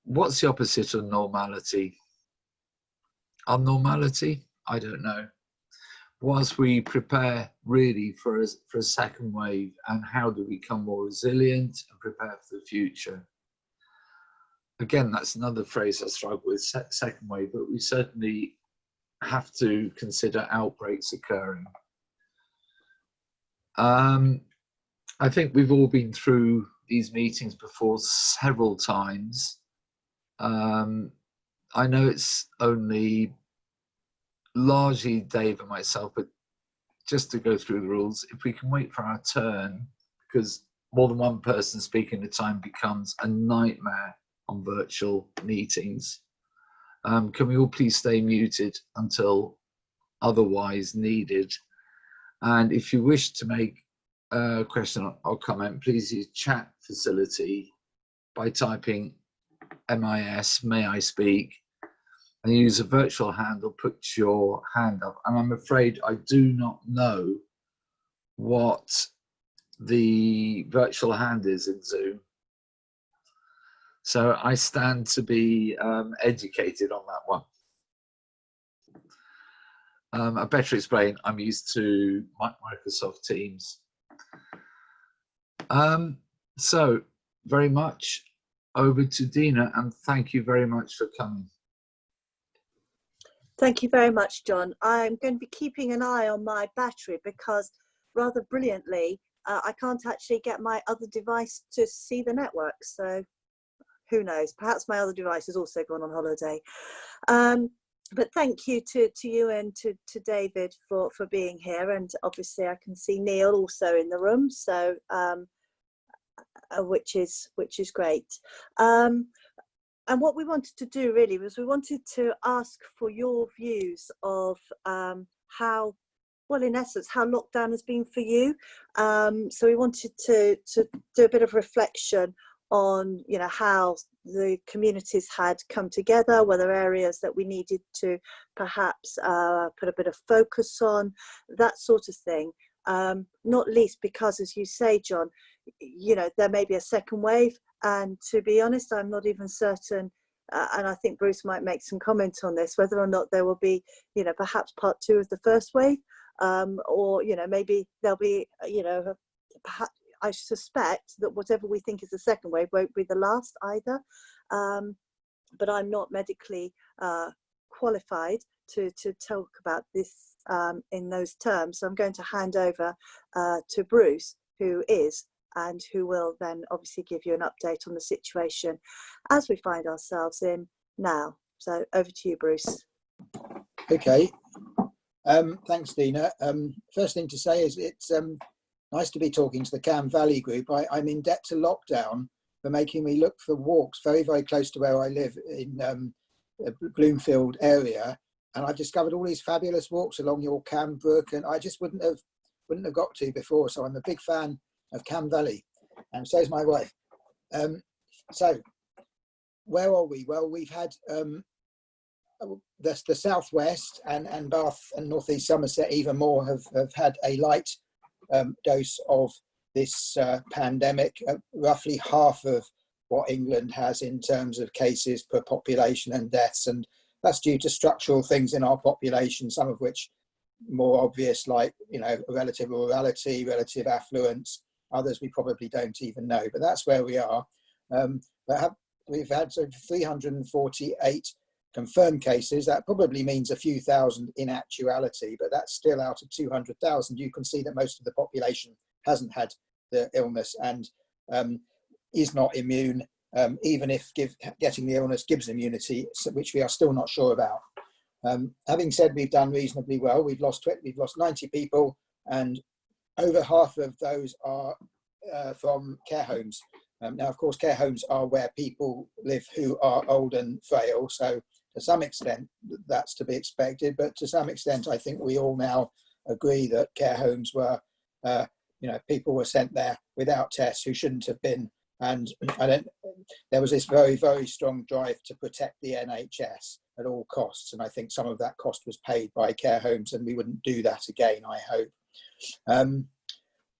what's the opposite of normality? Abnormality? I don't know. Whilst we prepare really for a second wave, and how do we become more resilient and prepare for the future? Again, that's another phrase I struggle with, second wave, but we certainly have to consider outbreaks occurring. I think we've all been through these meetings before several times. I know it's only largely Dave and myself, but just to go through the rules, if we can wait for our turn, because more than one person speaking at a time becomes a nightmare on virtual meetings. Can we all please stay muted until otherwise needed? And if you wish to make a question or comment, please use chat facility by typing MIS, may I speak, and use a virtual hand or put your hand up. And I'm afraid I do not know what the virtual hand is in Zoom. So I stand to be educated on that one. I better explain, I'm used to Microsoft Teams. So very much over to Dina, and thank you very much for coming. Thank you very much, John. I'm going to be keeping an eye on my battery because rather brilliantly, I can't actually get my other device to see the network. So who knows, perhaps my other device has also gone on holiday. But thank you to you and to David for being here. And obviously I can see Neil also in the room, so which is great. And what we wanted to do really was we wanted to ask for your views of how, well, in essence, how lockdown has been for you. So we wanted to do a bit of reflection on, you know, how the communities had come together, whether areas that we needed to perhaps put a bit of focus on, that sort of thing. Not least because, as you say, John, you know, there may be a second wave, and to be honest, I'm not even certain, and I think Bruce might make some comment on this, whether or not there will be, you know, perhaps part 2 of the first wave, or, you know, maybe there'll be, you know, perhaps, I suspect that whatever we think is the second wave won't be the last either. But I'm not medically qualified to talk about this in those terms. So I'm going to hand over to Bruce, who is, and who will then obviously give you an update on the situation as we find ourselves in now. So over to you, Bruce. Okay. Thanks, Dina. First thing to say is it's nice to be talking to the Cam Valley group. I'm in debt to lockdown for making me look for walks very, very close to where I live in the Bloomfield area. And I've discovered all these fabulous walks along your Cam Brook, and I just wouldn't have got to before. So I'm a big fan of Cam Valley, and so is my wife. So where are we? Well, we've had the southwest and Bath and northeast Somerset even more have had a light dose of this pandemic, roughly half of what England has in terms of cases per population and deaths, and that's due to structural things in our population, some of which more obvious, like, you know, relative rurality, relative affluence. Others we probably don't even know, but that's where we are. We've had 348 confirmed cases. That probably means a few thousand in actuality, but that's still out of 200,000. You can see that most of the population hasn't had the illness and is not immune, even if getting the illness gives immunity, which we are still not sure about. Having said we've done reasonably well, we've lost 90 people, and over half of those are from care homes. Now, of course, care homes are where people live who are old and frail, so to some extent that's to be expected, but to some extent I think we all now agree that care homes were, you know, people were sent there without tests who shouldn't have been, and there was this very, very strong drive to protect the NHS at all costs, and I think some of that cost was paid by care homes, and we wouldn't do that again, I hope.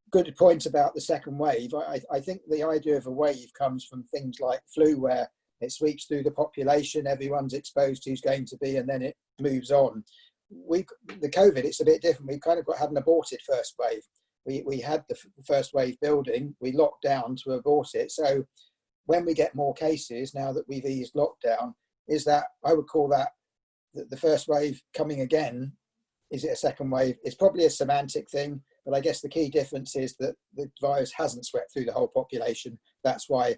Good point about the second wave. I think the idea of a wave comes from things like flu, where it sweeps through the population, everyone's exposed who's going to be, and then it moves on. The COVID, it's a bit different. We kind of had an aborted first wave. We had the first wave building, we locked down to abort it. So when we get more cases, now that we've eased lockdown, is that, I would call that the first wave coming again. Is it a second wave? It's probably a semantic thing, but I guess the key difference is that the virus hasn't swept through the whole population. That's why,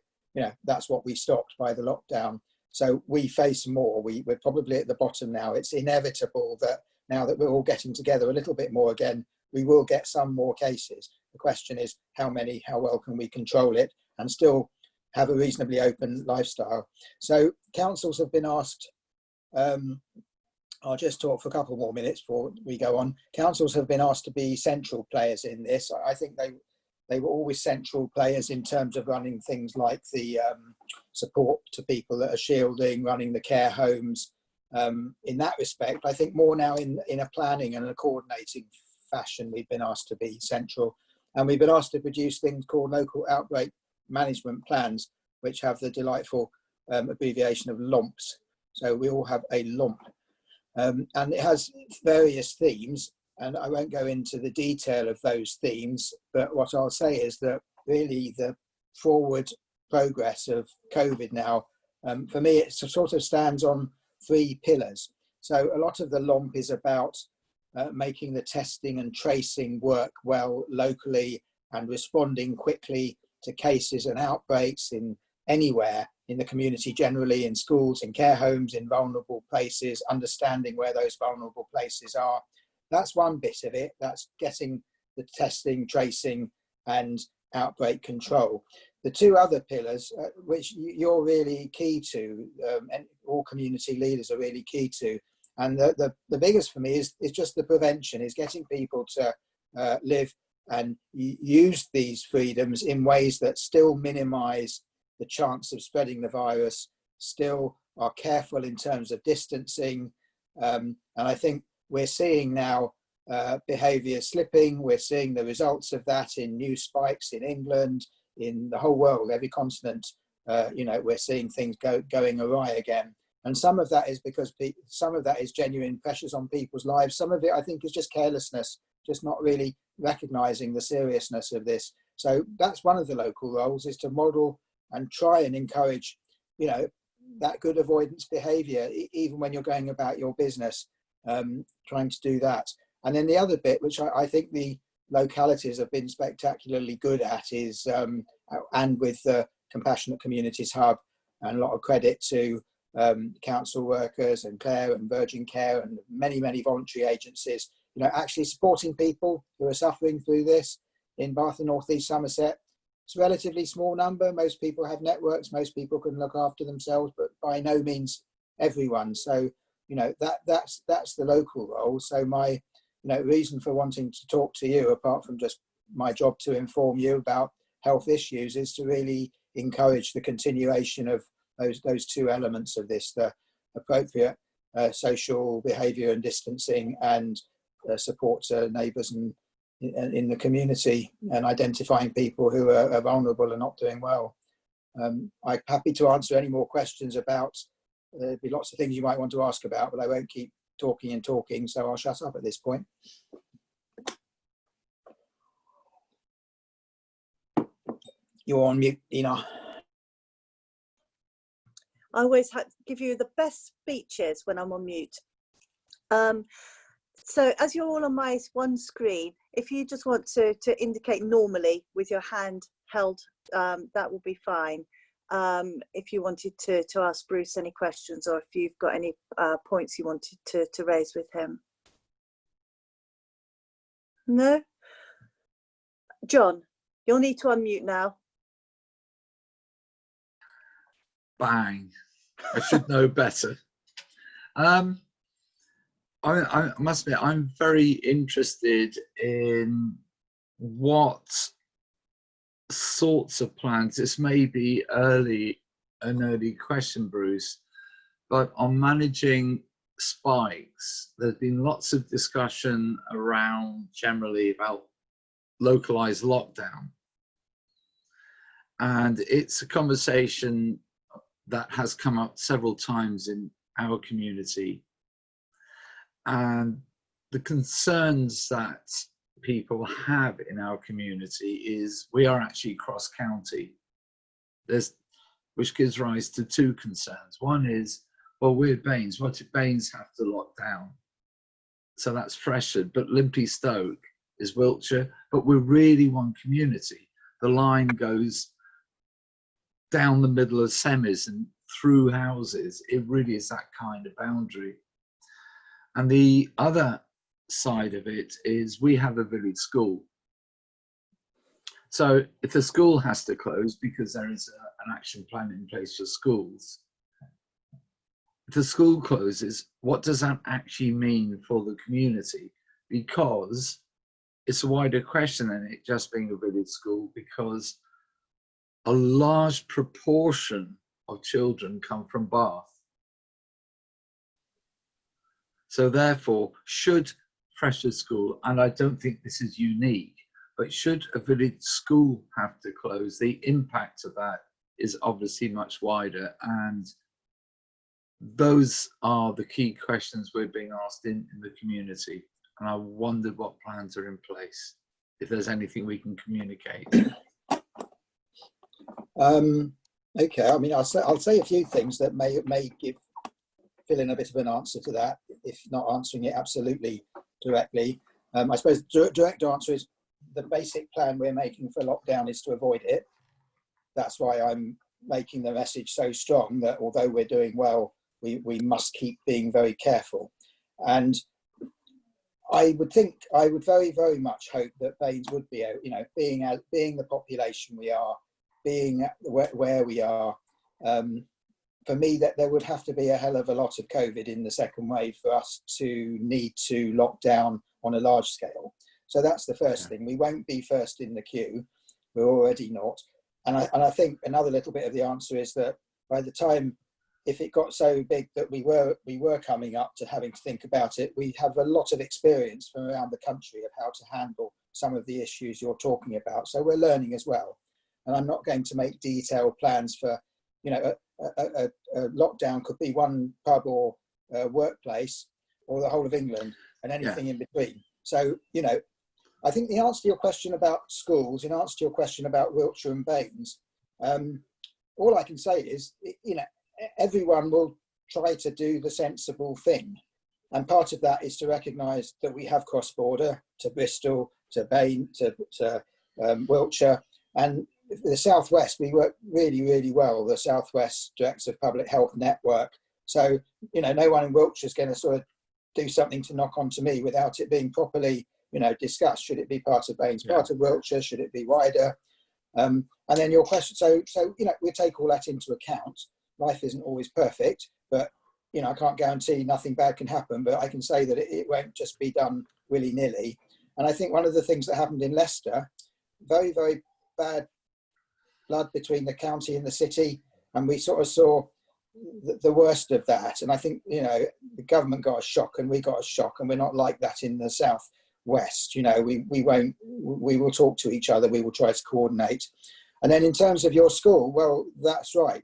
that's what we stopped by the lockdown. So we face more. We're probably at the bottom now. It's inevitable that now that we're all getting together a little bit more again, we will get some more cases. The question is how many, how well can we control it and still have a reasonably open lifestyle? So councils have been asked, I'll just talk for a couple more minutes before we go on. Councils have been asked to be central players in this. I think they were always central players in terms of running things like the support to people that are shielding, running the care homes. In that respect, I think more now in a planning and a coordinating fashion, we've been asked to be central. And we've been asked to produce things called local outbreak management plans, which have the delightful abbreviation of LOMPs. So we all have a LOMP. And it has various themes, and I won't go into the detail of those themes, but what I'll say is that really the forward progress of COVID now, for me, it sort of stands on 3 pillars. So a lot of the LOMP is about making the testing and tracing work well locally and responding quickly to cases and outbreaks in anywhere in the community generally, in schools, in care homes, in vulnerable places, understanding where those vulnerable places are. That's one bit of it. That's getting the testing, tracing and outbreak control. The 2 other pillars, which you're really key to, and all community leaders are really key to, and the biggest for me is just the prevention, is getting people to live and use these freedoms in ways that still minimise the chance of spreading the virus, still are careful in terms of distancing. And I think we're seeing now behaviour slipping. We're seeing the results of that in new spikes in England, in the whole world, every continent. We're seeing things going awry again. And some of that is because some of that is genuine pressures on people's lives. Some of it, I think, is just carelessness, just not really recognising the seriousness of this. So that's one of the local roles, is to model and try and encourage, that good avoidance behaviour, even when you're going about your business, trying to do that. And then the other bit, which I think the localities have been spectacularly good at, is, and with the Compassionate Communities Hub, and a lot of credit to council workers and Claire and Virgin Care and many, many voluntary agencies, actually supporting people who are suffering through this in Bath and North East Somerset. It's a relatively small number. Most people have networks. Most people can look after themselves, but by no means everyone. So, that's the local role. So my, reason for wanting to talk to you, apart from just my job to inform you about health issues, is to really encourage the continuation of those 2 elements of this, the appropriate social behaviour and distancing, and support to neighbours and in the community, and identifying people who are vulnerable and not doing well. I'm happy to answer any more questions about, there'll be lots of things you might want to ask about, but I won't keep talking and talking, so I'll shut up at this point. You're on mute, Ina. I always give you the best speeches when I'm on mute. So as you're all on my one screen, if you just want to indicate normally with your hand held, that will be fine. If you wanted to ask Bruce any questions, or if you've got any points you wanted to raise with him. No? John, you'll need to unmute now. Bang. I should know better. I must admit, I'm very interested in what sorts of plans, this may be an early question, Bruce, but on managing spikes, there's been lots of discussion around generally about localized lockdown. And it's a conversation that has come up several times in our community. And the concerns that people have in our community is we are actually cross-county. Which gives rise to two concerns. One is, well, we're Baines. What if Baines have to lock down? So that's Freshford, but Limpy Stoke is Wiltshire, but we're really one community. The line goes down the middle of semis and through houses. It really is that kind of boundary. And the other side of it is we have a village school. So if the school has to close because there is an action plan in place for schools, if the school closes, what does that actually mean for the community? Because it's a wider question than it just being a village school, because a large proportion of children come from Bath. So therefore, should Freshford School, and I don't think this is unique, but should a village school have to close, the impact of that is obviously much wider. And those are the key questions we're being asked in the community. And I wondered what plans are in place, if there's anything we can communicate. Okay, I mean, I'll say a few things that may fill in a bit of an answer to that, if not answering it absolutely directly. I suppose direct answer is the basic plan we're making for lockdown is to avoid it. That's why I'm making the message so strong that although we're doing well, we must keep being very careful. And I would very, very much hope that Baines would be, being the population we are, being where we are, for me, that there would have to be a hell of a lot of COVID in the second wave for us to need to lock down on a large scale. So that's the first thing. We won't be first in the queue. We're already not. And I think another little bit of the answer is that by the time, if it got so big that we were coming up to having to think about it, we have a lot of experience from around the country of how to handle some of the issues you're talking about. So we're learning as well. And I'm not going to make detailed plans for, a lockdown could be one pub or workplace or the whole of England and anything in between. So, I think the answer to your question about schools, in answer to your question about Wiltshire and Baines, all I can say is, everyone will try to do the sensible thing. And part of that is to recognise that we have cross-border to Bristol, to Baines, to Wiltshire. And the Southwest, we work really, really well, the Southwest Director of Public Health Network. So, no one in Wiltshire is going to sort of do something to knock onto me without it being properly, discussed. Should it be part of Baines, part of Wiltshire? Should it be wider? And then your question, so we take all that into account. Life isn't always perfect, but, I can't guarantee nothing bad can happen, but I can say that it won't just be done willy-nilly. And I think one of the things that happened in Leicester, very, very bad blood between the county and the city, and we sort of saw the worst of that. And I think, the government got a shock and we got a shock, and we're not like that in the Southwest. We will talk to each other, we will try to coordinate. And then in terms of your school, well, that's right.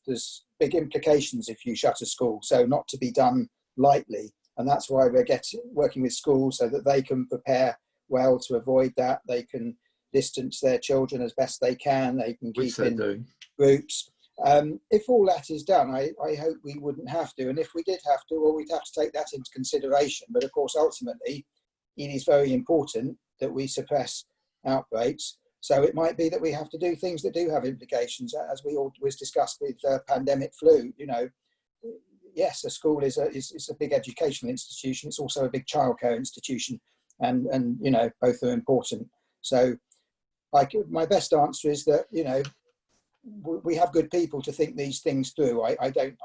There's big implications if you shut a school, so not to be done lightly. And that's why we're working with schools so that they can prepare well to avoid that. They can distance their children as best they can. They can keep in groups. If all that is done, I hope we wouldn't have to. And if we did have to, well, we'd have to take that into consideration. But of course, ultimately, it is very important that we suppress outbreaks. So it might be that we have to do things that do have implications, as we always discussed with pandemic flu. Yes, a school is a big educational institution. It's also a big childcare institution, and both are important. So my best answer is that we have good people to think these things through. I don't.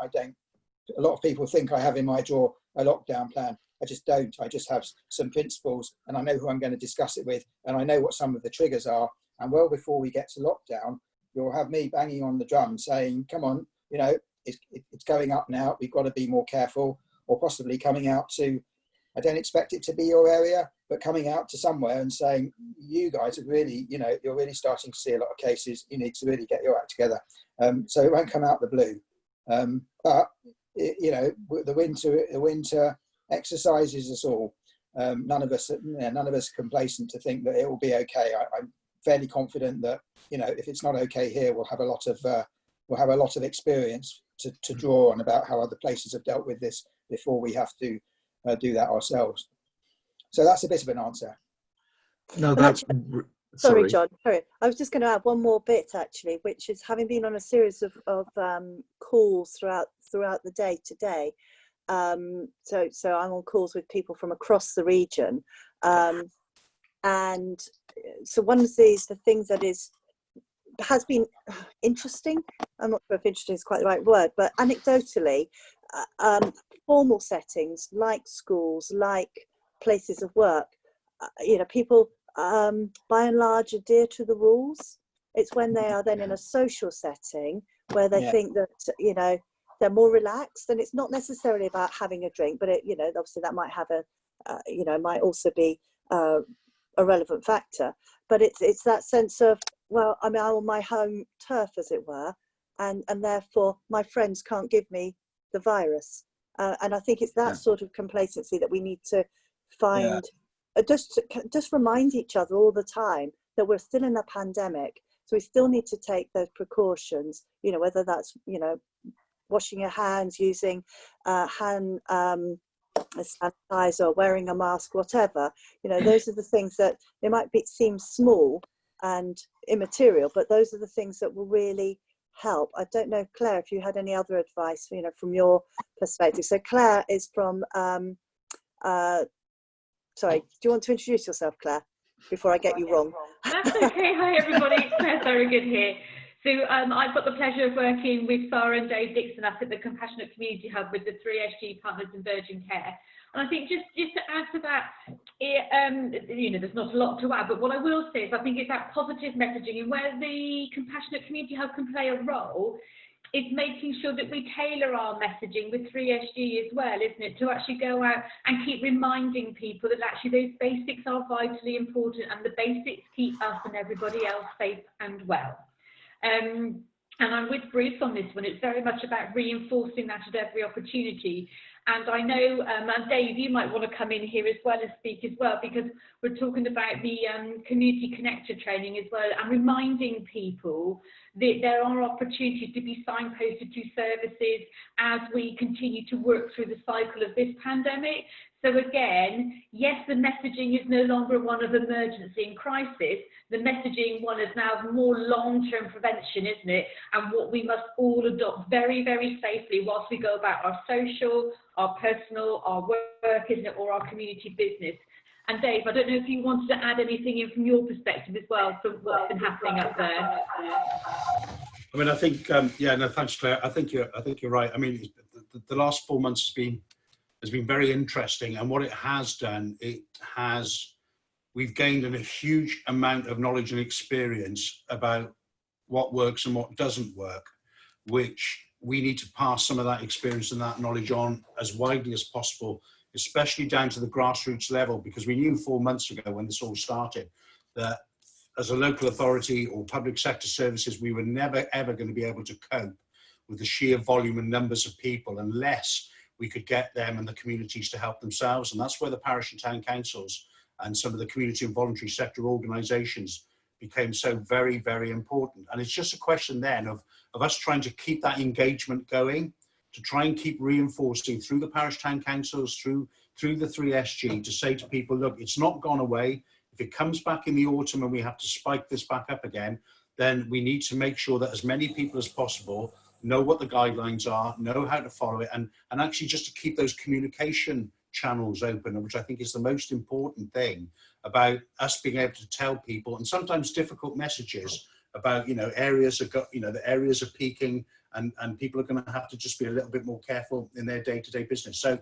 A lot of people think I have in my drawer a lockdown plan. I just don't. I just have some principles, and I know who I'm going to discuss it with, and I know what some of the triggers are. And well before we get to lockdown, you'll have me banging on the drum saying, come on, it's going up now. We've got to be more careful, or possibly coming out to I don't expect it to be your area, but coming out to somewhere and saying, you guys are really, you're really starting to see a lot of cases. You need to really get your act together. So it won't come out the blue. But the winter exercises us all. None of us are complacent to think that it will be okay. I'm fairly confident that if it's not okay here, we'll have a lot of experience to draw on about how other places have dealt with this before we have to do that ourselves. So that's a bit of an answer. No, that's sorry, John. Sorry, I was just going to add one more bit actually, which is having been on a series of calls throughout the day today. So I'm on calls with people from across the region, and so one of the things that has been interesting. I'm not sure if interesting is quite the right word, but anecdotally, formal settings like schools, like places of work, people by and large adhere to the rules. It's when they are then in a social setting where they think that they're more relaxed, and it's not necessarily about having a drink, but obviously that might have might also be a relevant factor. But it's that sense of, well, I'm on my home turf, as it were, and therefore my friends can't give me the virus. And I think it's that sort of complacency that we need to find. Just remind each other all the time that we're still in a pandemic, so we still need to take those precautions. Whether that's washing your hands, using hand sanitizer, wearing a mask, whatever. Those are the things that they might seem small and immaterial, but those are the things that will really help. I don't know, Claire, if you had any other advice, from your perspective. So Claire is from, sorry, do you want to introduce yourself, Claire, before I get you wrong? That's okay. Hi, everybody. It's Claire Thorogood here. So I've got the pleasure of working with Sarah and Dave Dixon up at the Compassionate Community Hub with the 3SG partners in Virgin Care. And I think just to add to that, there's not a lot to add, but what I will say is I think it's that positive messaging, and where the Compassionate Community Hub can play a role is making sure that we tailor our messaging with 3SG as well, isn't it? To actually go out and keep reminding people that actually those basics are vitally important, and the basics keep us and everybody else safe and well. And I'm with Bruce on this one. It's very much about reinforcing that at every opportunity. And I know, and Dave, you might want to come in here as well and speak as well, because we're talking about the community connector training as well, and reminding people that there are opportunities to be signposted to services as we continue to work through the cycle of this pandemic. So again, yes, the messaging is no longer one of emergency and crisis. The messaging one is now more long-term prevention, isn't it? And what we must all adopt very, very safely whilst we go about our social, our personal, our work, isn't it, or our community business. And Dave, I don't know if you wanted to add anything in from your perspective as well from what's been happening up there. I mean, I think, thanks, Claire. I think you're right. I mean, the last 4 months has been very interesting, and what it has done, we've gained a huge amount of knowledge and experience about what works and what doesn't work, which we need to pass some of that experience and that knowledge on as widely as possible, especially down to the grassroots level, because we knew 4 months ago when this all started that as a local authority or public sector services, we were never ever going to be able to cope with the sheer volume and numbers of people unless we could get them and the communities to help themselves. And that's where the parish and town councils and some of the community and voluntary sector organisations became so very, very important. And it's just a question then of us trying to keep that engagement going, to try and keep reinforcing through the parish town councils, through the 3SG, to say to people, look, it's not gone away. If it comes back in the autumn and we have to spike this back up again, then we need to make sure that as many people as possible know what the guidelines are, know how to follow it, and actually just to keep those communication channels open, which I think is the most important thing about us being able to tell people, and sometimes difficult messages about, areas are the areas are peaking, and people are going to have to just be a little bit more careful in their day-to-day business. So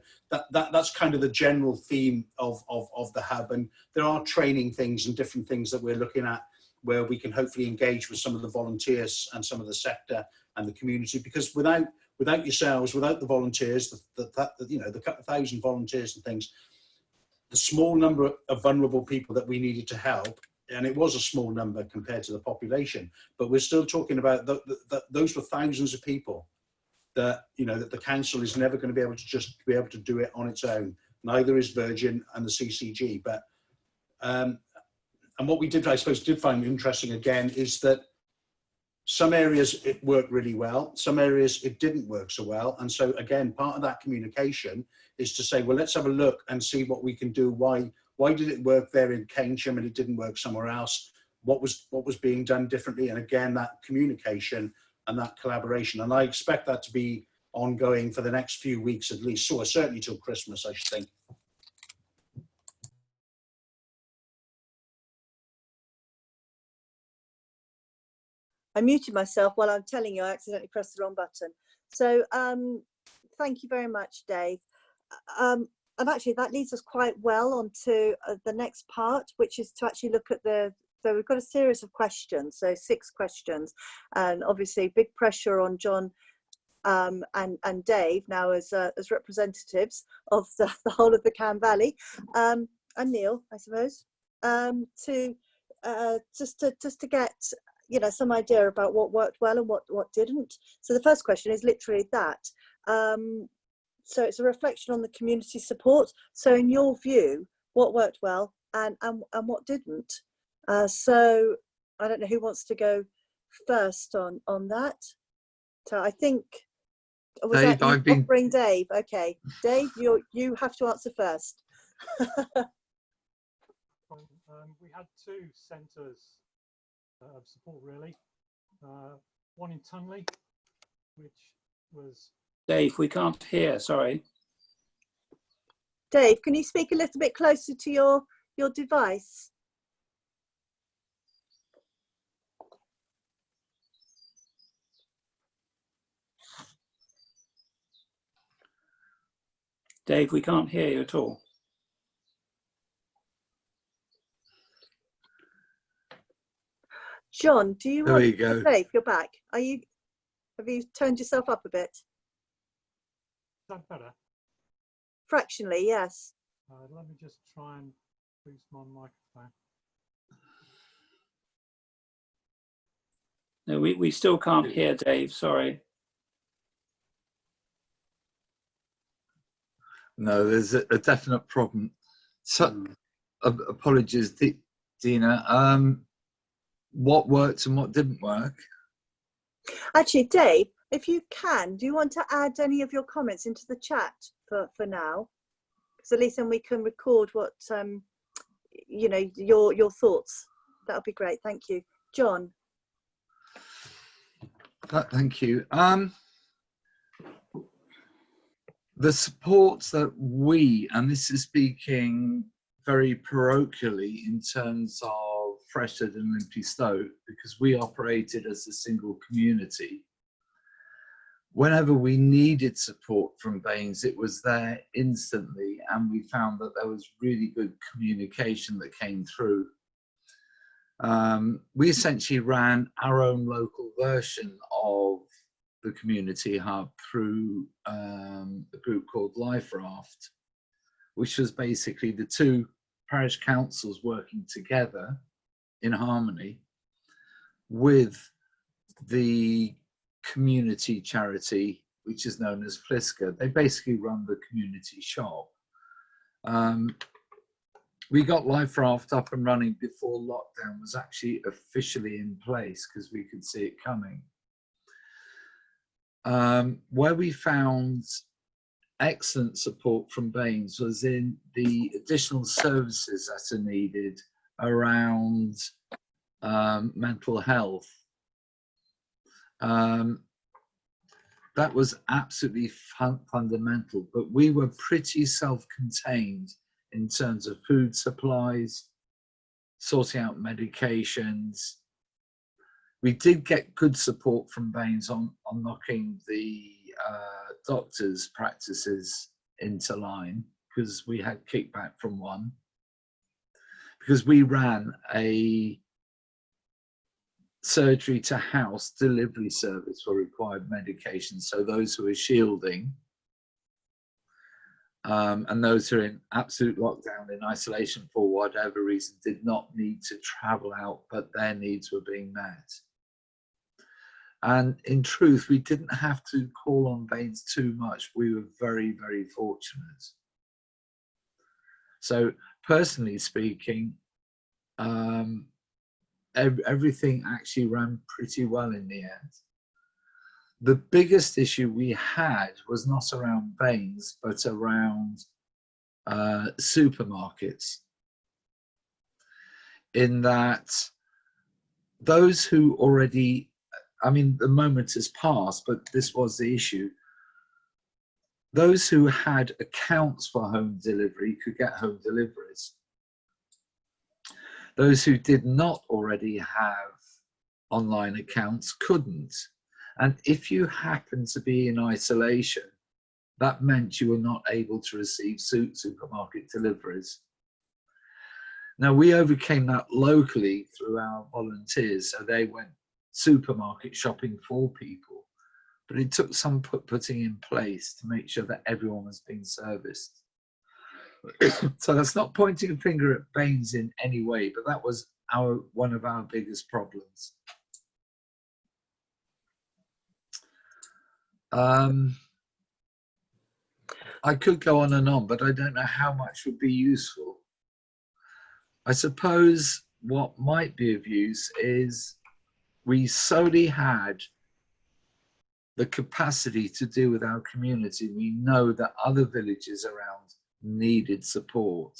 that's kind of the general theme of the hub. And there are training things and different things that we're looking at where we can hopefully engage with some of the volunteers and some of the sector and the community, because without yourselves, without the volunteers, the couple of thousand volunteers and things, the small number of vulnerable people that we needed to help, and it was a small number compared to the population, but we're still talking about those were thousands of people that, you know, that the council is never going to be able to just be able to do it on its own. Neither is Virgin and the CCG. But and what we did, I suppose, did find interesting again is that some areas it worked really well, some areas it didn't work so well. And so again, part of that communication is to say, well, let's have a look and see what we can do. Why did it work there in Keynsham and it didn't work somewhere else? What was being done differently? And again, that communication and that collaboration. And I expect that to be ongoing for the next few weeks at least, so certainly till Christmas, I should think. I muted myself while I'm telling you I accidentally pressed the wrong button. So thank you very much, Dave. And actually that leads us quite well onto the next part, which is to actually look at so we've got a series of questions, so 6 questions, and obviously big pressure on John and Dave now as representatives of the whole of the Cam Valley, and Neil, I suppose, to just to get, you know, some idea about what worked well and what didn't. So the first question is literally that. So it's a reflection on the community support. So in your view, what worked well and what didn't? So I don't know who wants to go first on that. So I think, was Dave, that you I've been offering Dave? Okay, Dave, you have to answer first. We had 2 centres of support really. One in Tunley, which was... Dave, we can't hear, sorry. Dave, can you speak a little bit closer to your device? Dave, we can't hear you at all. John, do you There want we go. Dave, you're back. Have you turned yourself up a bit? Is that better? Fractionally, yes. Let me just try and boost my microphone. No, we still can't hear Dave, sorry. No, there's a definite problem. So, apologies, Dina. What worked and what didn't work? Actually, Dave, if you can, do you want to add any of your comments into the chat for now? Because at least then we can record what you know, your thoughts. That would be great. Thank you, John. Thank you. The support that we, and this is speaking very parochially in terms of Freshford and Limpy Stoke, because we operated as a single community. Whenever we needed support from Baines, it was there instantly, and we found that there was really good communication that came through. We essentially ran our own local version of the community hub through a group called Life Raft, which was basically the 2 parish councils working together in harmony with the community charity, which is known as Flisker. They basically run the community shop. We got Life Raft up and running before lockdown was actually officially in place because we could see it coming. Where we found excellent support from Baines was in the additional services that are needed around mental health. That was absolutely fundamental, but we were pretty self-contained in terms of food supplies, sorting out medications. We did get good support from Baines on knocking the doctors' practices into line, because we had kickback from one. Because we ran a surgery to house delivery service for required medication. So those who are shielding and those who are in absolute lockdown, in isolation for whatever reason, did not need to travel out, but their needs were being met. And in truth, we didn't have to call on Baines too much. We were very, very fortunate. So personally speaking, everything actually ran pretty well in the end. The biggest issue we had was not around Baines, but around supermarkets. In that those who already, I mean, the moment has passed, but this was the issue. Those who had accounts for home delivery could get home deliveries. Those who did not already have online accounts couldn't. And if you happened to be in isolation, that meant you were not able to receive supermarket deliveries. Now, we overcame that locally through our volunteers, so they went supermarket shopping for people. But it took some putting in place to make sure that everyone was being serviced. So that's not pointing a finger at Baines in any way, but that was one of our biggest problems. I could go on and on, but I don't know how much would be useful. I suppose what might be of use is we solely had the capacity to deal with our community. We know that other villages around needed support,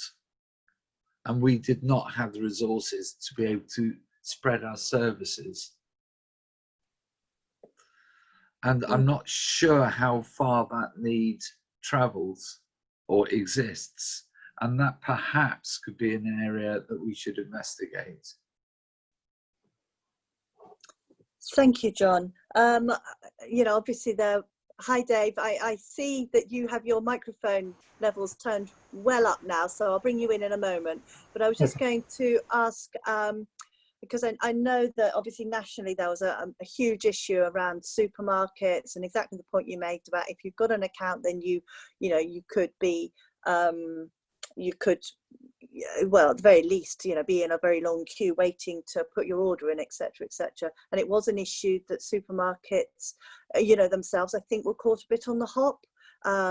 and we did not have the resources to be able to spread our services. And I'm not sure how far that need travels or exists, and that perhaps could be an area that we should investigate. Thank you, John. You know, obviously there. Hi, Dave. I see that you have your microphone levels turned well up now, so I'll bring you in a moment. But I was just going to ask, because I know that obviously nationally there was a huge issue around supermarkets, and exactly the point you made about if you've got an account, then you could be, well, at the very least, be in a very long queue waiting to put your order in, etc., etc. And it was an issue that supermarkets, themselves, I think, were caught a bit on the hop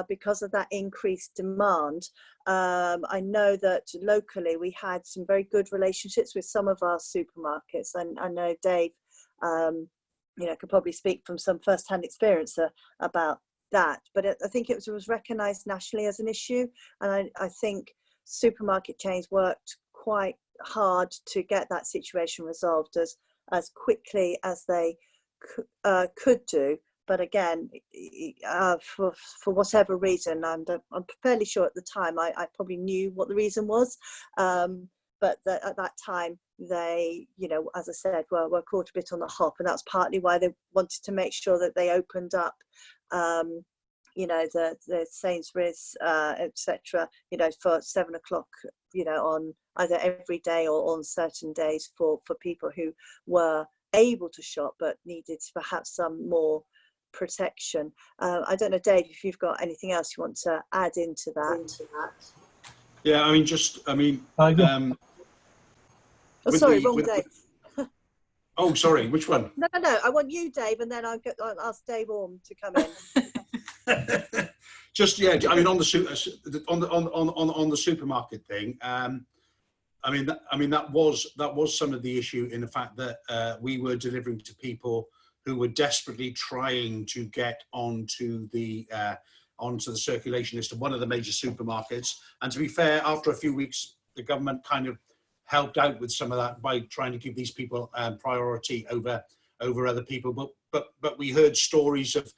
because of that increased demand. I know that locally we had some very good relationships with some of our supermarkets, and I know Dave, could probably speak from some first-hand experience about that. But I think it was recognised nationally as an issue, and I think supermarket chains worked quite hard to get that situation resolved as quickly as they could do. But again, for whatever reason, I'm fairly sure at the time I probably knew what the reason was, but at that time they, as I said, were caught a bit on the hop, and that's partly why they wanted to make sure that they opened up the Sainsbury's, etc., for 7 o'clock, on either every day or on certain days for people who were able to shop but needed perhaps some more protection. I don't know, Dave, if you've got anything else you want to add into that. Yeah, sorry, wrong Dave. Oh, sorry, which one? No, I want you, Dave, and then I'll ask Dave Orme to come in. Just on the supermarket thing. That was some of the issue, in the fact that we were delivering to people who were desperately trying to get onto the circulation list of one of the major supermarkets. And to be fair, after a few weeks, the government kind of helped out with some of that by trying to give these people priority over other people. But we heard stories of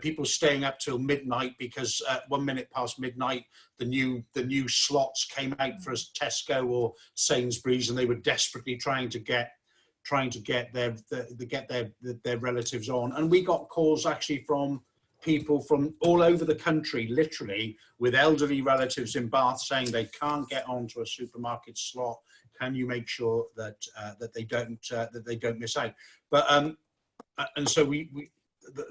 people staying up till midnight because 1 minute past midnight the new slots came out for Tesco or Sainsbury's, and they were desperately trying to get their relatives on. And we got calls actually from people from all over the country, literally, with elderly relatives in Bath saying they can't get onto a supermarket slot. Can you make sure that they don't miss out? But and so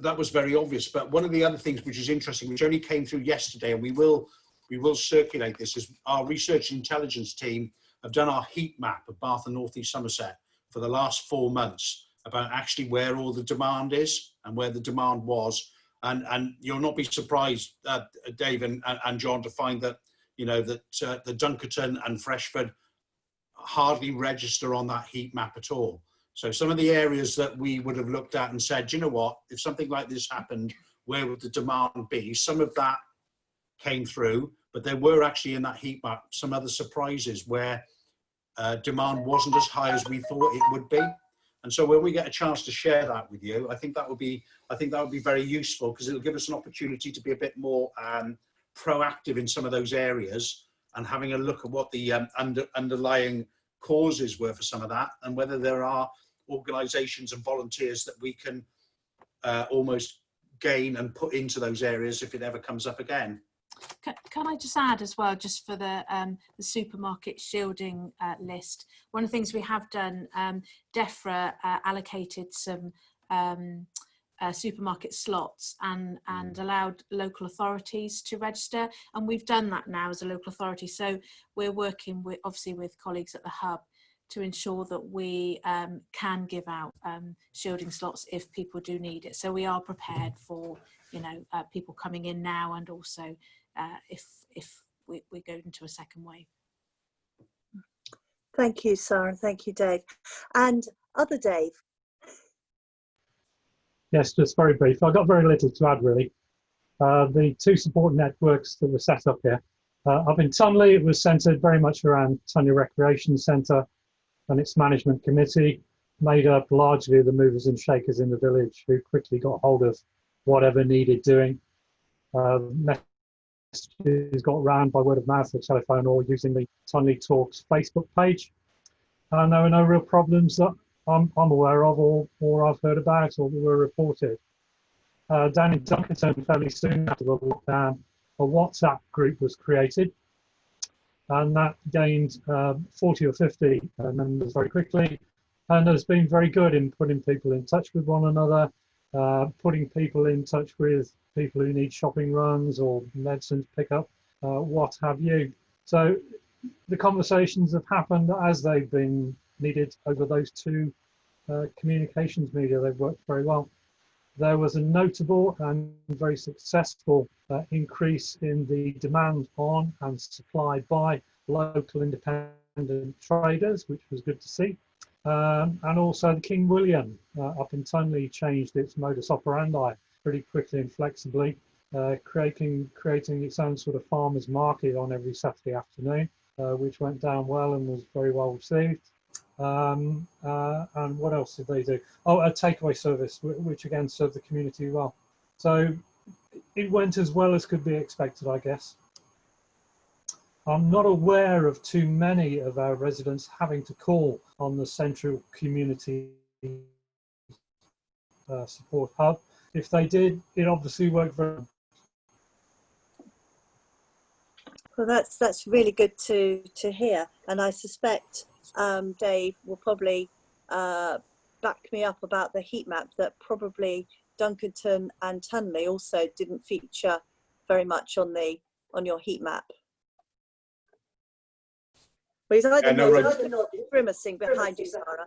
that was very obvious. But one of the other things which is interesting, which only came through yesterday, and we will we will circulate this, is our research and intelligence team have done our heat map of Bath and North East Somerset for the last 4 months about actually where all the demand is and where the demand was. And you'll not be surprised, Dave and John, to find that, you know, that the Dunkerton and Freshford hardly register on that heat map at all. So some of the areas that we would have looked at and said, you know what, if something like this happened, where would the demand be? Some of that came through, but there were actually in that heat map some other surprises where demand wasn't as high as we thought it would be. And so when we get a chance to share that with you, I think that would be very useful, because it'll give us an opportunity to be a bit more proactive in some of those areas and having a look at what the underlying causes were for some of that, and whether there are organisations and volunteers that we can almost gain and put into those areas if it ever comes up again. Can I just add as well, just for the supermarket shielding list, one of the things we have done, DEFRA allocated some supermarket slots and allowed local authorities to register, and we've done that now as a local authority. So we're working with, obviously, with colleagues at the hub to ensure that we can give out shielding slots if people do need it. So we are prepared for, you know, people coming in now, and also if we go into a second wave. Thank you, Sarah. Thank you, Dave. And other Dave. Yes, just very brief. I've got very little to add, really. The two support networks that were set up here. Up in Tunley, it was centred very much around Tunley Recreation Centre and its management committee, made up largely of the movers and shakers in the village, who quickly got hold of whatever needed doing. Messages got round by word of mouth or telephone, or using the Tunley Talks Facebook page. And there were no real problems that I'm aware of, or I've heard about, or were reported. Down in Dunkerton, fairly soon after the lockdown, a WhatsApp group was created, and that gained 40 or 50 members very quickly, and has been very good in putting people in touch with one another, putting people in touch with people who need shopping runs or medicines pickup, what have you. So the conversations have happened as they've been needed over those two communications media. They've worked very well. There was a notable and very successful increase in the demand on and supply by local independent traders, which was good to see. And also the King William up in Tunley changed its modus operandi pretty quickly and flexibly, creating its own sort of farmers market on every Saturday afternoon, which went down well and was very well received. And what else did they do? Oh, a takeaway service, which again served the community well. So it went as well as could be expected, I guess. I'm not aware of too many of our residents having to call on the central community support hub. If they did, it obviously worked very well. Well, that's really good to hear, and I suspect Dave will probably back me up about the heat map, that probably Dunkerton and Tunley also didn't feature very much on your heat map. Well, he's either not grimacing behind you, Sarah.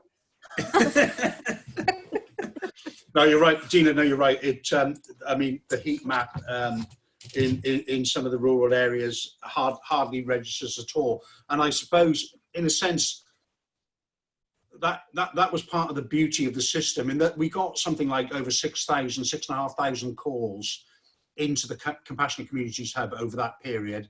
No, you're right, Gina. No, you're right. I mean, the heat map in some of the rural areas hardly registers at all. And I suppose, in a sense, that was part of the beauty of the system, in that we got something like over 6,500 calls into the Compassionate Communities Hub over that period.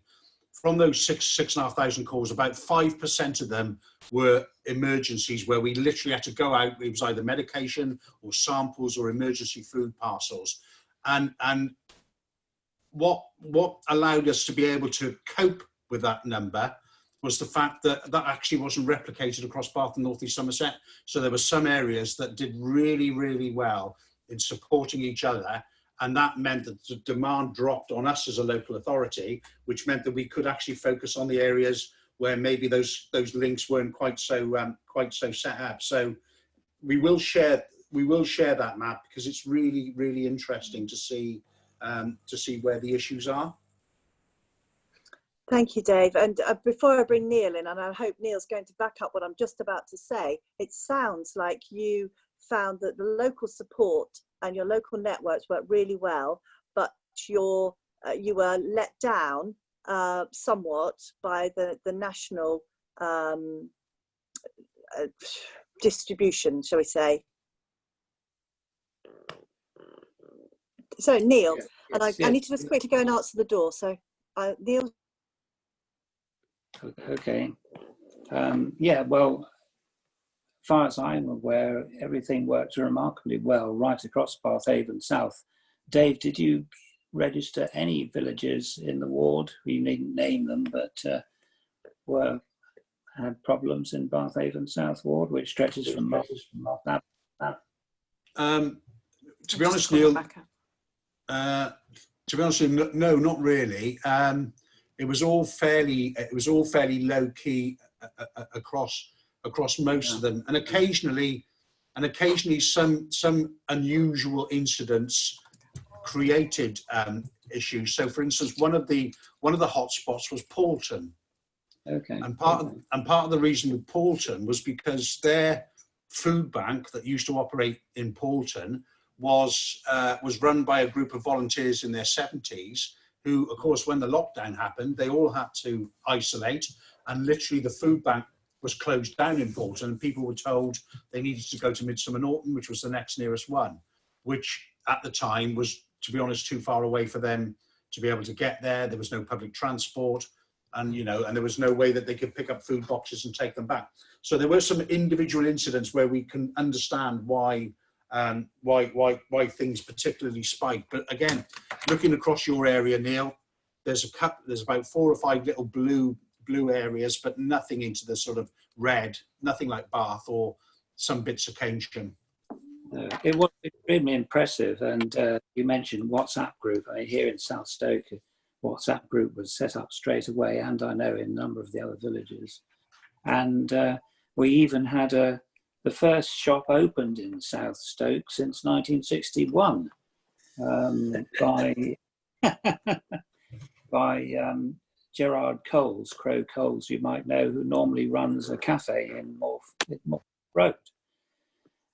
From those 6,500 calls, about 5% of them were emergencies where we literally had to go out. It was either medication or samples or emergency food parcels. And what allowed us to be able to cope with that number was the fact that that actually wasn't replicated across Bath and North East Somerset. So there were some areas that did really, really well in supporting each other. And that meant that the demand dropped on us as a local authority, which meant that we could actually focus on the areas where maybe those links weren't quite so set up. So we will share that map, because it's really, really interesting to see where the issues are. Thank you, Dave. And before I bring Neil in, and I hope Neil's going to back up what I'm just about to say, it sounds like you found that the local support and your local networks worked really well, but you were let down somewhat by the national distribution, shall we say. So Neil, Yes, and yes, I need yes. to just quickly go and answer the door. So Neil. Okay. Yeah, well, as far as I'm aware, everything worked remarkably well right across Bathhaven South. Dave, did you register any villages in the ward? You needn't name them, but had problems in Bathhaven South ward, which stretches from Bath. To be honest, Neil, to be honest, no, not really. It was all fairly low key across most of them, and occasionally some unusual incidents created issues. So, for instance, one of the hotspots was Paulton. Okay. And part of the reason with Paulton was because their food bank that used to operate in Paulton was run by a group of volunteers in their 70s who, of course, when the lockdown happened, they all had to isolate, and literally the food bank was closed down in Paulton, and people were told they needed to go to Midsummer Norton, which was the next nearest one, which at the time was, to be honest, too far away for them to be able to get there. There was no public transport, and there was no way that they could pick up food boxes and take them back. So there were some individual incidents where we can understand why things particularly spiked. But again, looking across your area, Neil, there's about 4 or 5 little blue areas, but nothing into the sort of red, nothing like Bath or some bits of Keynsham. It was extremely impressive, and you mentioned WhatsApp group. I mean, here in South Stoke, WhatsApp group was set up straight away, and I know in a number of the other villages. And we even had the first shop opened in South Stoke since 1961 by Gerard Coles, Crow Coles, you might know, who normally runs a cafe in Morph Road.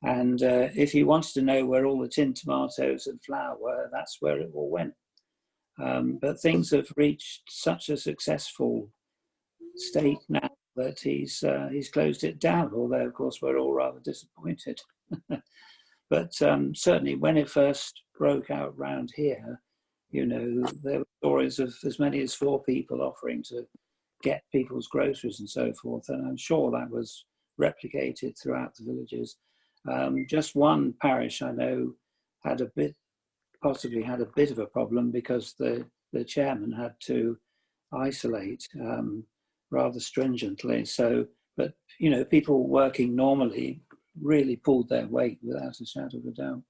And if he wants to know where all the tin tomatoes and flour were, that's where it all went. But things have reached such a successful state now that he's closed it down, although of course we're all rather disappointed. But certainly when it first broke out round here, there were stories of as many as 4 people offering to get people's groceries and so forth, and I'm sure that was replicated throughout the villages. Just one parish I know possibly had a bit of a problem because the chairman had to isolate rather stringently. So, but people working normally really pulled their weight without a shadow of a doubt.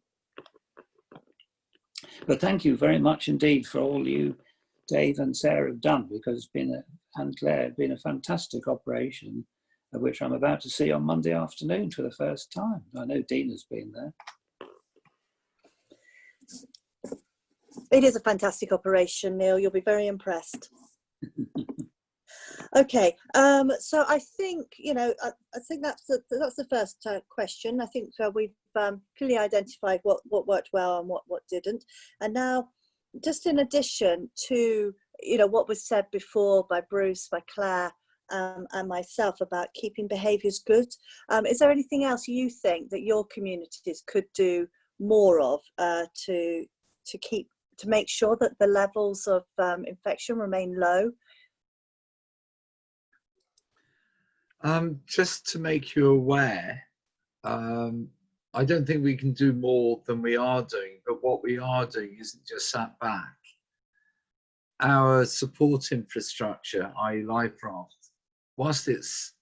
But thank you very much indeed for all you, Dave and Sarah, have done, because and Claire, it's been a fantastic operation, of which I'm about to see on Monday afternoon for the first time. I know Dina's been there. It is a fantastic operation, Neil. You'll be very impressed. Okay, so I think I think that's the first question. I think we've clearly identified what worked well and what didn't. And now, just in addition to what was said before by Bruce, by Claire, and myself about keeping behaviours good, is there anything else you think that your communities could do more of to make sure that the levels of infection remain low? Just to make you aware, I don't think we can do more than we are doing, but what we are doing isn't just sat back. Our support infrastructure, i.e. Liferaft, whilst it's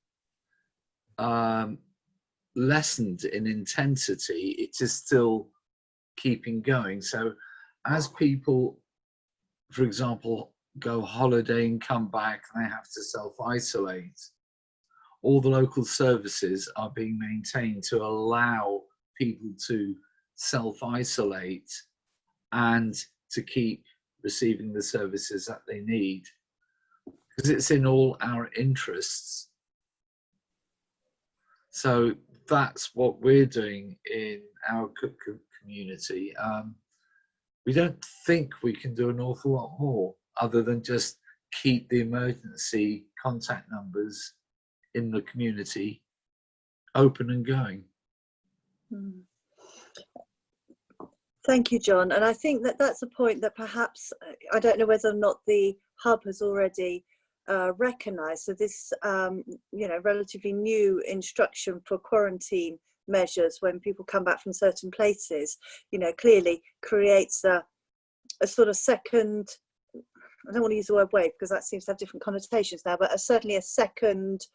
lessened in intensity, it is still keeping going. So as people, for example, go holiday and come back and they have to self-isolate, all the local services are being maintained to allow people to self-isolate and to keep receiving the services that they need. because it's in all our interests. So that's what we're doing in our community. We don't think we can do an awful lot more other than just keep the emergency contact numbers in the community open and going. Thank you, John. And I think that that's a point that perhaps, I don't know whether or not the hub has already recognised. So this, you know, relatively new instruction for quarantine measures when people come back from certain places, you know, clearly creates a sort of second, I don't want to use the word wave because that seems to have different connotations now, but certainly a second,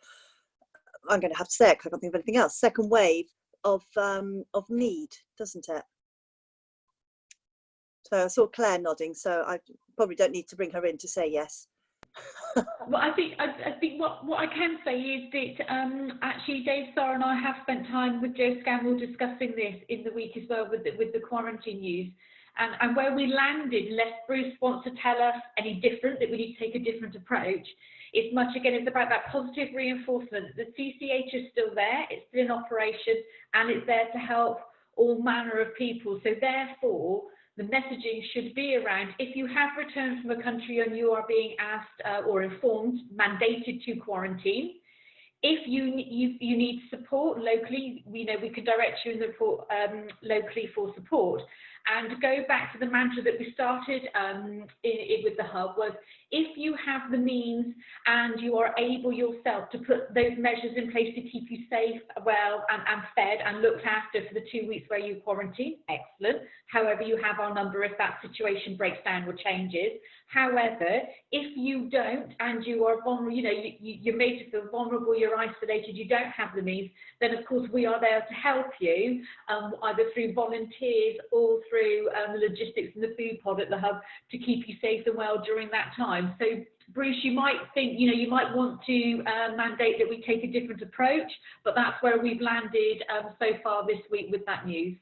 I'm going to have to say it because I can't think of anything else, second wave of need, doesn't it? So I saw Claire nodding, so I probably don't need to bring her in to say yes. Well, I think what I can say is that actually Dave, Sarah and I have spent time with Joe Scammell discussing this in the week as well with the quarantine news. And where we landed, unless Bruce wants to tell us any different, that we need to take a different approach, it's much, again, it's about that positive reinforcement. The CCH is still there, it's still in operation, and it's there to help all manner of people. So therefore, the messaging should be around, if you have returned from a country and you are being asked or informed, mandated to quarantine, if you need support locally, we know we can direct you in the locally for support. And go back to the mantra that we started with the hub was, if you have the means and you are able yourself to put those measures in place to keep you safe, well and fed and looked after for the 2 weeks where you quarantine, excellent. However, you have our number if that situation breaks down or changes. However, if you don't and you are vulnerable, you know, you're made to feel vulnerable, you're isolated, you don't have the means, then of course we are there to help you, either through volunteers or through the logistics and the food pod at the hub to keep you safe and well during that time. So Bruce, you might think, you know, you might want to mandate that we take a different approach, but that's where we've landed so far this week with that news.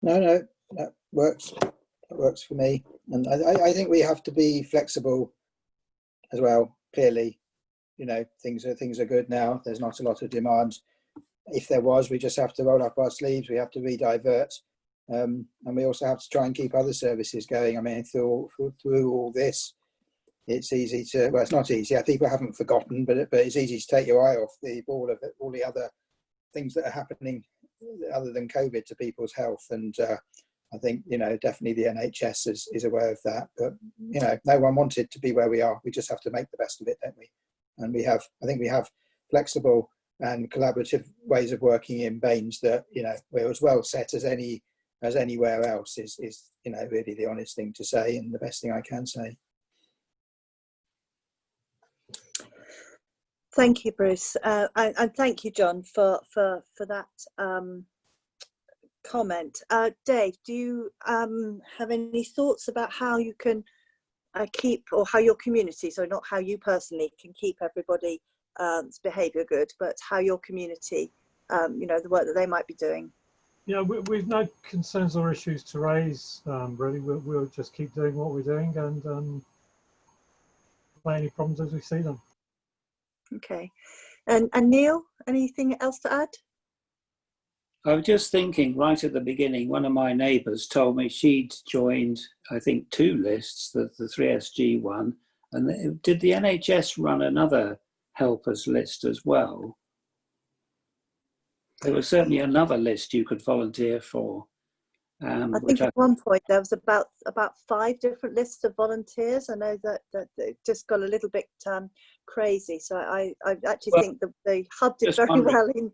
No, that works. That works for me. And I think we have to be flexible as well. Clearly, you know, things are good now. There's not a lot of demand. If there was, we just have to roll up our sleeves. We have to re-divert. And we also have to try and keep other services going. I mean, through all this, it's easy to, well, it's not easy. People haven't forgotten, but it's easy to take your eye off all the other things that are happening other than COVID to people's health. And I think, you know, definitely the NHS is aware of that. But, you know, no one wanted to be where we are. We just have to make the best of it, don't we? And I think we have flexible and collaborative ways of working in Baines that, you know, we're as well set as anywhere else is, you know, really the honest thing to say and the best thing I can say. Thank you, Bruce, and thank you, John, for that comment. Dave, do you have any thoughts about how you can keep, or how your community, so not how you personally can keep everybody's behaviour good, but how your community, you know, the work that they might be doing? Yeah, we've no concerns or issues to raise, really. We'll just keep doing what we're doing and play any problems as we see them. Okay. And Neil, anything else to add? I was just thinking right at the beginning, one of my neighbours told me she'd joined, I think, 2 lists, the 3SG one. And did the NHS run another helpers list as well? There was certainly another list you could volunteer for. I think at one point there was about 5 different lists of volunteers. I know that it just got a little bit crazy. So I actually think the hub did very well in.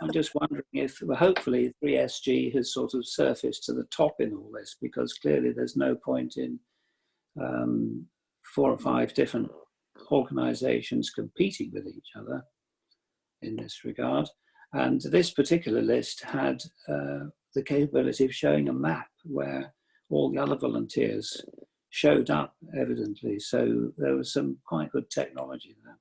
I'm just wondering if, well, hopefully 3SG has sort of surfaced to the top in all this, because clearly there's no point in 4 or 5 different organisations competing with each other in this regard. And this particular list had the capability of showing a map where all the other volunteers showed up evidently. So there was some quite good technology there.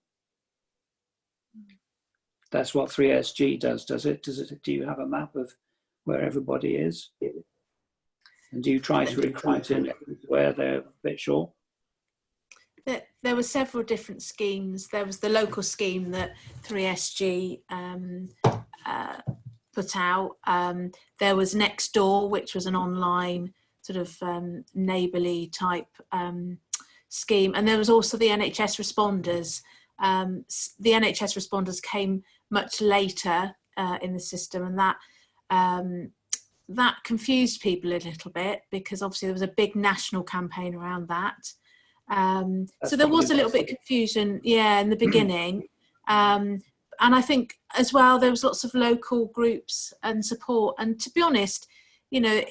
That's what 3SG does it? Do you have a map of where everybody is? And do you try to recruit in where they're a bit short? there were several different schemes. There was the local scheme that 3SG put out. There was Next Door, which was an online sort of neighbourly type scheme, and there was also the NHS responders. The NHS responders came much later in the system, and that confused people a little bit, because obviously there was a big national campaign around that. So there was a little bit of confusion, yeah, in the beginning. And I think as well, there was lots of local groups and support. And to be honest, you know,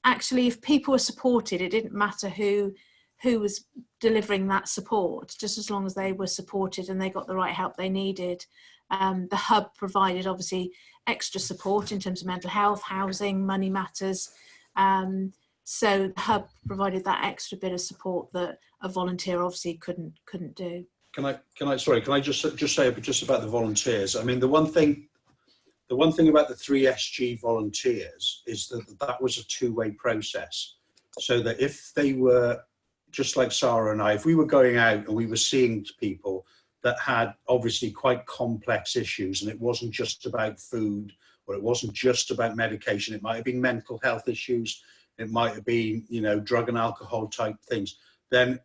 actually, if people were supported, it didn't matter who was delivering that support, just as long as they were supported and they got the right help they needed. The hub provided obviously extra support in terms of mental health, housing, money matters. So the hub provided that extra bit of support that a volunteer obviously couldn't do. Can I just say just about the volunteers? I mean, the one thing about the 3SG volunteers is that was a two-way process. So that if they were, just like Sarah and I, if we were going out and we were seeing people that had obviously quite complex issues, and it wasn't just about food, or it wasn't just about medication, it might have been mental health issues, it might have been, you know, drug and alcohol type things, then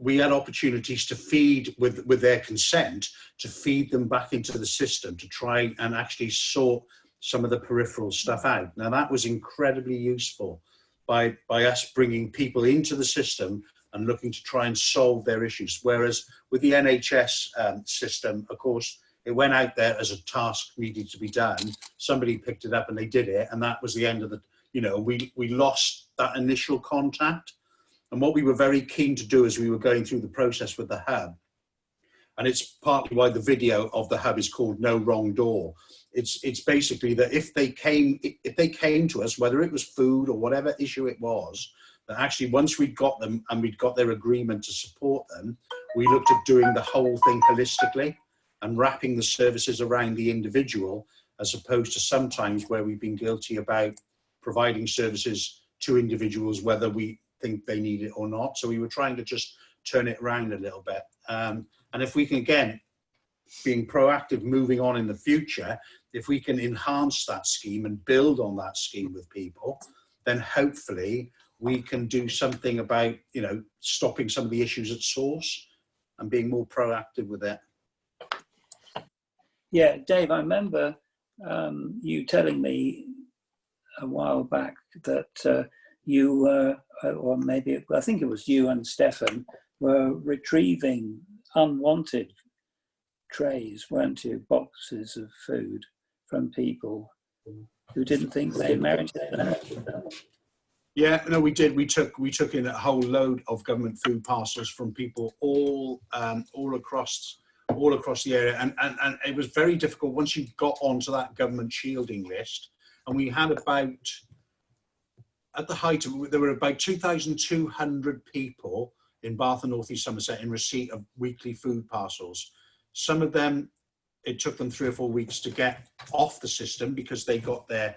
we had opportunities to feed, with their consent, to feed them back into the system to try and actually sort some of the peripheral stuff out. Now that was incredibly useful by us bringing people into the system and looking to try and solve their issues. Whereas with the NHS system, of course, it went out there as a task needed to be done. Somebody picked it up and they did it, and that was the end of the, you know, we lost that initial contact. And what we were very keen to do as we were going through the process with the hub, and it's partly why the video of the hub is called No Wrong Door. It's basically that if they came to us, whether it was food or whatever issue it was, that actually once we'd got them and we'd got their agreement to support them, we looked at doing the whole thing holistically and wrapping the services around the individual, as opposed to sometimes where we've been guilty about providing services to individuals whether we think they need it or not. So we were trying to just turn it around a little bit. And if we can, again, being proactive moving on in the future, if we can enhance that scheme and build on that scheme with people, then hopefully we can do something about, you know, stopping some of the issues at source and being more proactive with it. Yeah, Dave, I remember you telling me a while back that you were, or maybe, I think it was you and Stefan, were retrieving unwanted trays, weren't you? Boxes of food from people who didn't think they merited it. Yeah, no, we did. We took in a whole load of government food parcels from people all across the area, and it was very difficult once you got onto that government shielding list. And we had about, at the height of, there were about 2,200 people in Bath and North East Somerset in receipt of weekly food parcels. Some of them, it took them 3 or 4 weeks to get off the system because they got their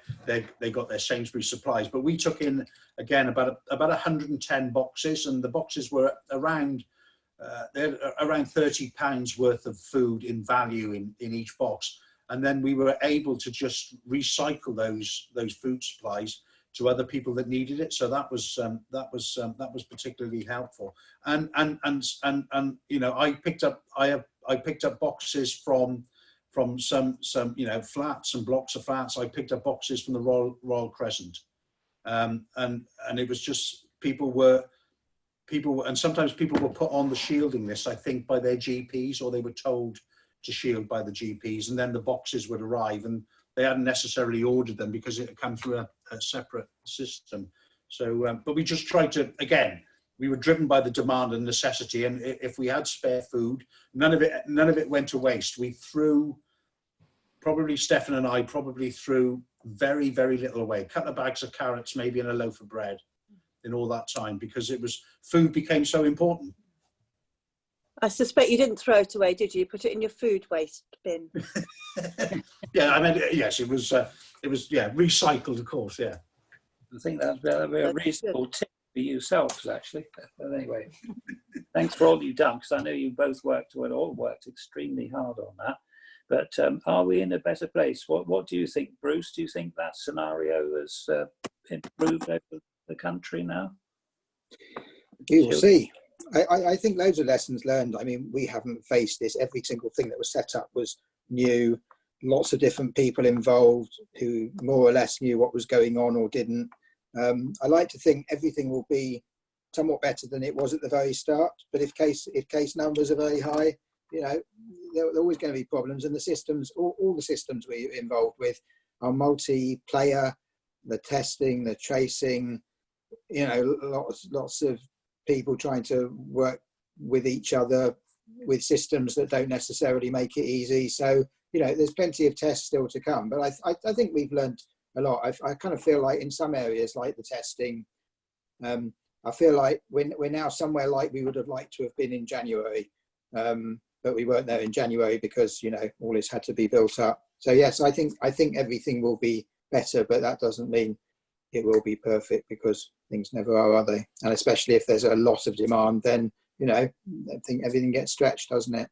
Sainsbury's supplies. But we took in, again, about 110 boxes, and the boxes were around around £30 worth of food in value in each box. And then we were able to just recycle those food supplies to other people that needed it. So that was particularly helpful. And you know, I picked up boxes from some you know, flats and blocks of flats. I picked up boxes from the Royal Crescent, and it was just people were, and sometimes people were put on the shielding list, I think, by their GPs, or they were told to shield by the GPs, and then the boxes would arrive, and they hadn't necessarily ordered them because it had come through a separate system. So, but we just tried to, again, we were driven by the demand and necessity, and if we had spare food, none of it went to waste. We threw, probably Stefan and I probably threw very, very little away. A couple of bags of carrots, maybe, and a loaf of bread in all that time, because food became so important. I suspect you didn't throw it away, did you? Put it in your food waste bin. Yeah, I mean, yes, it was yeah, recycled, of course, yeah. I think that's a reasonable tip for yourselves, actually. But anyway, thanks for all you've done, because I know you both all worked extremely hard on that. But are we in a better place? What do you think, Bruce? Do you think that scenario has improved over the country now? You will see. I think loads of lessons learned. I mean, we haven't faced this. Every single thing that was set up was new. Lots of different people involved who more or less knew what was going on or didn't. I like to think everything will be somewhat better than it was at the very start. But if case numbers are very high, you know, there are always going to be problems. And the systems, all the systems we're involved with are multi-player. The testing, the tracing, you know, lots of people trying to work with each other with systems that don't necessarily make it easy. So, you know, there's plenty of tests still to come, but I think we've learned a lot. I kind of feel like in some areas, like the testing, I feel like we're now somewhere like we would have liked to have been in January, but we weren't there in January because, you know, all this had to be built up. So yes, I think everything will be better, but that doesn't mean it will be perfect, because things never are they? And especially if there's a lot of demand, then, you know, I think everything gets stretched, doesn't it?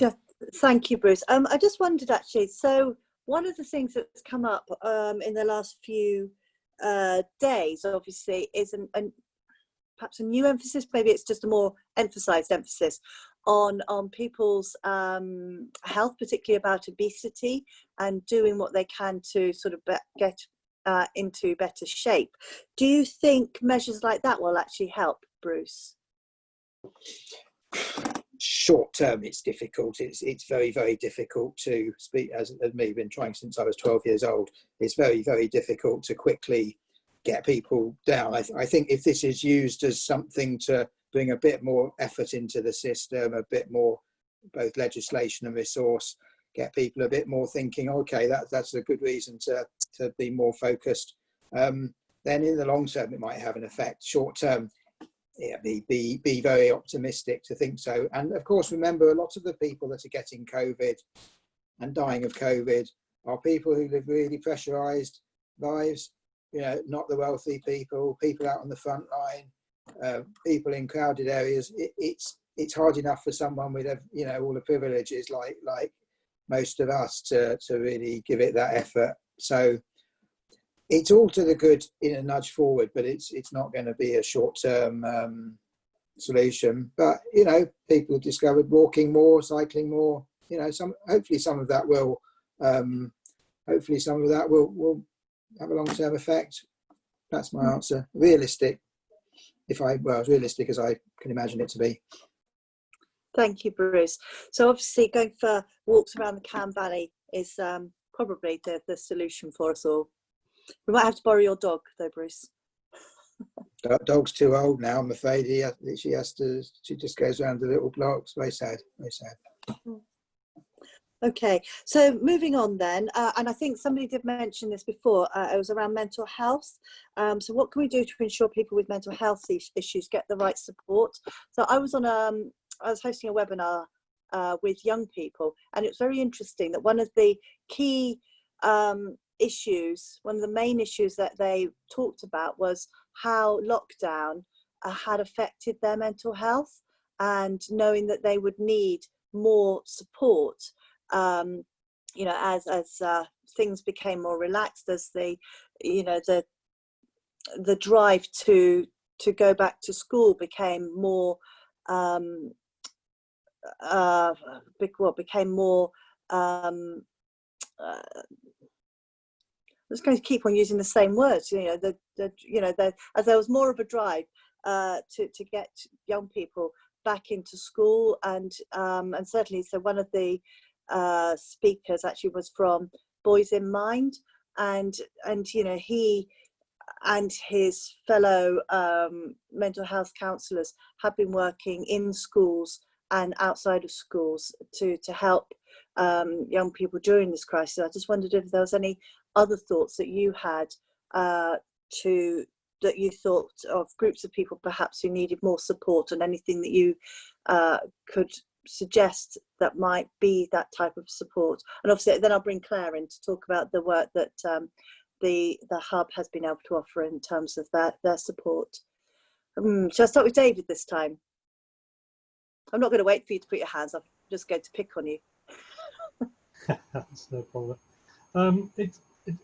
Yeah, thank you, Bruce. I just wondered actually, so one of the things that's come up in the last few days, obviously, is perhaps a new emphasis, maybe it's just a more emphasised emphasis on people's health, particularly about obesity, and doing what they can to sort of get into better shape. Do you think measures like that will actually help, Bruce? Short term, it's difficult. It's very, very difficult to speak, as me, been trying since I was 12 years old. It's very, very difficult to quickly get people down. I think if this is used as something to bring a bit more effort into the system, a bit more both legislation and resource, get people a bit more thinking, okay, that's a good reason to be more focused, then in the long term it might have an effect. Short term, yeah, be very optimistic to think so. And of course, remember, a lot of the people that are getting COVID and dying of COVID are people who live really pressurized lives, you know, not the wealthy people out on the front line, people in crowded areas. It's hard enough for someone with, you know, all the privileges like most of us to really give it that effort. So it's all to the good in a nudge forward, but it's not going to be a short-term solution. But, you know, people have discovered walking more, cycling more, you know, hopefully some of that will have a long-term effect. That's my answer. Realistic, as realistic as I can imagine it to be. Thank you, Bruce. So obviously going for walks around the Cam Valley is probably the solution for us all. We might have to borrow your dog though, Bruce. Dog's too old now, I'm afraid. She just goes around the little blocks. Very sad, very sad. Okay, so moving on then, and I think somebody did mention this before, it was around mental health. So what can we do to ensure people with mental health issues get the right support? So I was hosting a webinar with young people, and it was very interesting that one of the key issues, one of the main issues that they talked about was how lockdown had affected their mental health, and knowing that they would need more support, you know, as things became more relaxed, as the drive to go back to school became more became more I was going to keep on using the same words, you know, as there was more of a drive to get young people back into school, and certainly, so one of the speakers actually was from Boys in Mind, and you know, he and his fellow mental health counsellors have been working in schools and outside of schools to help young people during this crisis. I just wondered if there was any other thoughts that you had that you thought of groups of people perhaps who needed more support, and anything that you could suggest that might be that type of support. And obviously then I'll bring Claire in to talk about the work that the hub has been able to offer in terms of their support. Shall I start with David this time? I'm not going to wait for you to put your hands up. I'm just going to pick on you. That's no problem.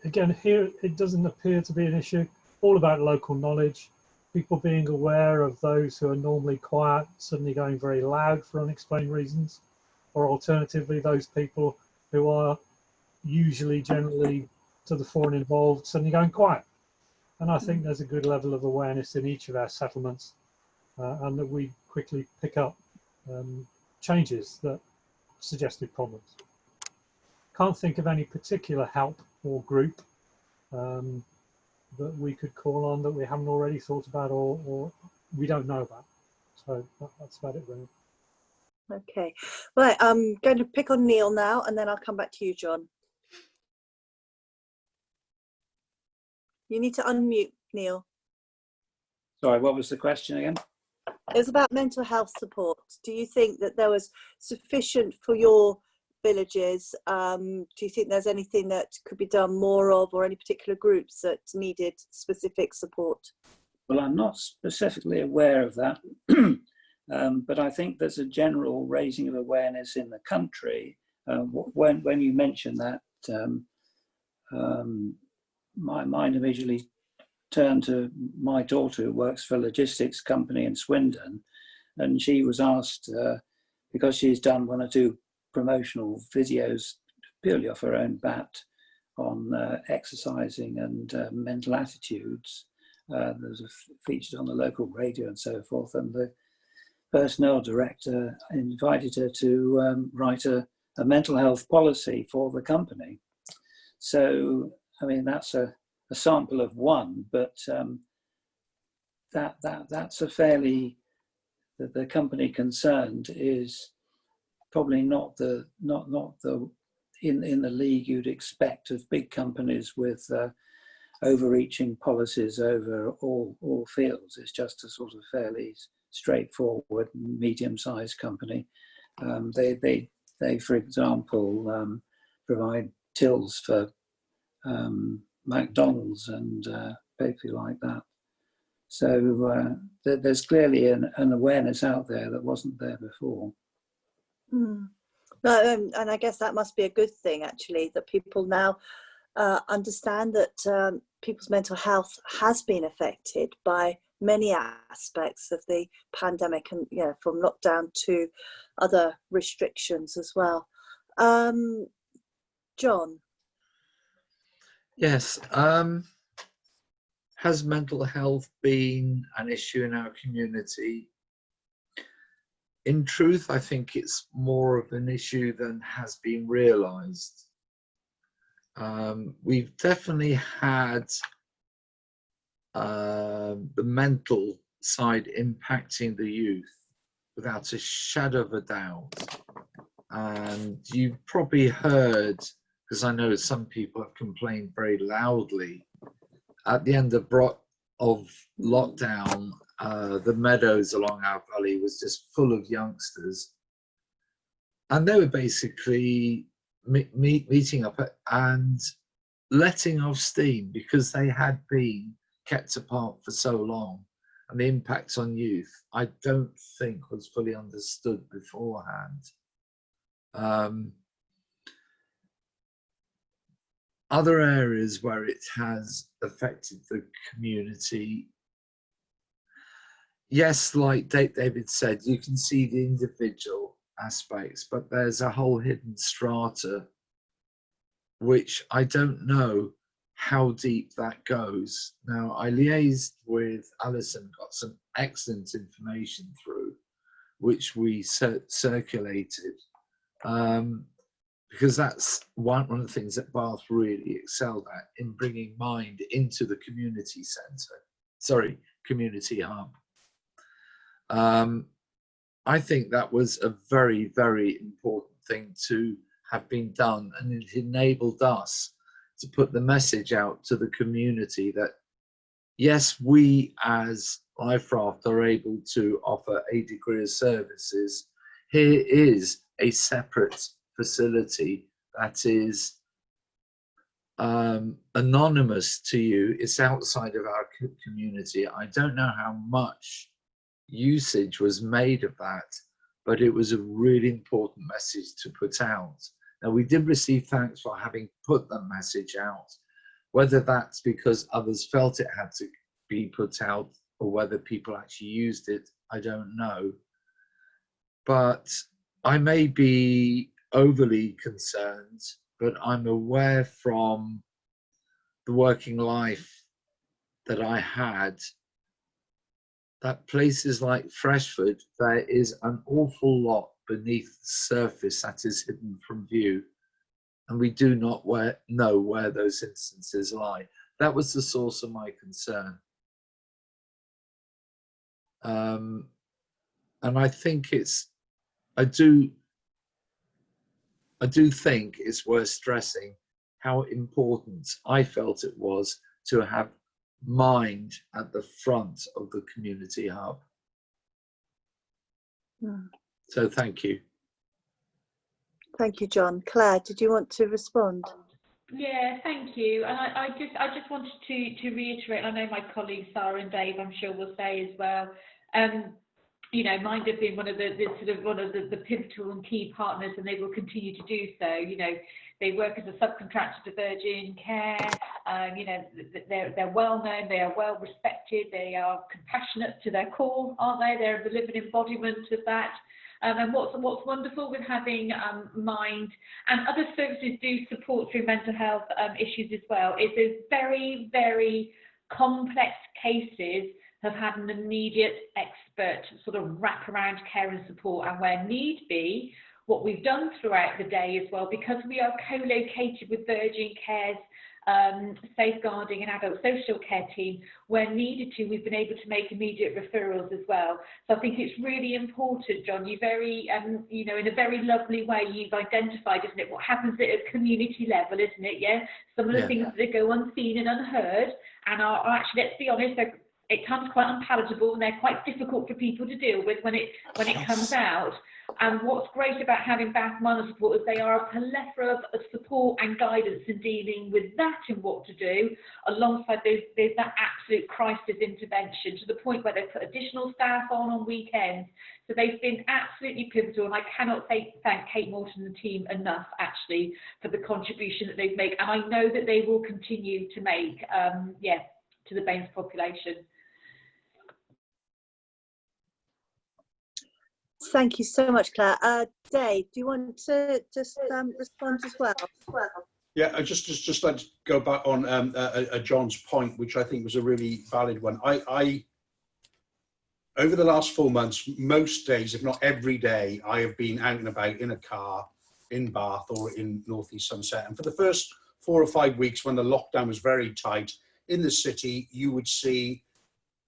Again, here it doesn't appear to be an issue. All about local knowledge, people being aware of those who are normally quiet suddenly going very loud for unexplained reasons, or alternatively those people who are usually generally to the fore and involved suddenly going quiet. And I think there's a good level of awareness in each of our settlements, and that we quickly pick up changes that suggested problems. Can't think of any particular help or group that we could call on that we haven't already thought about or we don't know about. So that's about it, really. Okay, right, I'm going to pick on Neil now, and then I'll come back to you, John. You need to unmute, Neil. Sorry, what was the question again? It was about mental health support. Do you think that there was sufficient for your villages? Do you think there's anything that could be done more of, or any particular groups that needed specific support? Well, I'm not specifically aware of that, but I think there's a general raising of awareness in the country. When you mention that, my mind immediately turned to my daughter, who works for a logistics company in Swindon, and she was asked, because she's done one or two promotional videos purely off her own bat on exercising and mental attitudes. There was featured on the local radio and so forth, and the personnel director invited her to write a mental health policy for the company. So, I mean, that's a sample of one, but that's a fairly, the company concerned is probably not the in the league you'd expect of big companies with overreaching policies over all fields. It's just a sort of fairly straightforward medium-sized company. They for example provide tills for McDonald's and people like that. So there's clearly an awareness out there that wasn't there before. No, and I guess that must be a good thing, actually, that people now understand that people's mental health has been affected by many aspects of the pandemic, and from lockdown to other restrictions as well. John? Yes. Has mental health been an issue in our community? In truth, I think it's more of an issue than has been realised. We've definitely had the mental side impacting the youth without a shadow of a doubt. And you've probably heard, because I know some people have complained very loudly, at the end of lockdown, the meadows along our valley was just full of youngsters, and they were basically meeting up and letting off steam because they had been kept apart for so long, and the impact on youth I don't think was fully understood beforehand. Other areas where it has affected the community, yes, like David said, you can see the individual aspects, but there's a whole hidden strata, which I don't know how deep that goes. Now, I liaised with Alison, got some excellent information through, which we circulated. Because that's one of the things that Bath really excelled at, in bringing mind into the community community hub. I think that was a very, very important thing to have been done, and it enabled us to put the message out to the community that, yes, we as Liferaft are able to offer a degree of services. Here is a separate facility that is anonymous to you. It's outside of our community. I don't know how much usage was made of that, but it was a really important message to put out. Now, we did receive thanks for having put the message out. Whether that's because others felt it had to be put out or whether people actually used it, I don't know. But I may be overly concerned, but I'm aware from the working life that I had that places like Freshford, there is an awful lot beneath the surface that is hidden from view. And we do not know where those instances lie. That was the source of my concern. And I think I do think it's worth stressing how important I felt it was to have mind at the front of the community hub. So thank you. Thank you, John. Claire, did you want to respond? Yeah, thank you. And I just wanted to reiterate, I know my colleagues Sarah and Dave, I'm sure will say as well, you know, Mind have been one of the pivotal and key partners, and they will continue to do so. You know, they work as a subcontractor to Virgin Care. You know, they're well known, they are well respected, they are compassionate to their core, aren't they? They're the living embodiment of that. And what's wonderful with having Mind and other services do support through mental health issues as well is those very, very complex cases have had an immediate expert sort of wraparound care and support, and where need be, what we've done throughout the day as well, because we are co-located with Virgin Care's safeguarding and adult social care team, where needed to, we've been able to make immediate referrals as well. So I think it's really important, John, you very, you know, in a very lovely way, you've identified, isn't it, what happens at a community level, isn't it, yeah? Some of the things that go unseen and unheard, and are actually, let's be honest, they're at times quite unpalatable, and they're quite difficult for people to deal with when it comes out. And what's great about having Bath Minor Support is they are a plethora of support and guidance in dealing with that and what to do, alongside there's that absolute crisis intervention, to the point where they put additional staff on weekends. So they've been absolutely pivotal, and I cannot thank Kate Morton and the team enough, actually, for the contribution that they've made, and I know that they will continue to make, to the BAMES population. Thank you so much, Claire. Dave, do you want to just respond as well? Yeah, I just like to go back on John's point, which I think was a really valid one. I over the last 4 months, most days, if not every day, I have been out and about in a car in Bath or in North East Somerset. And for the first 4 or 5 weeks, when the lockdown was very tight in the city, you would see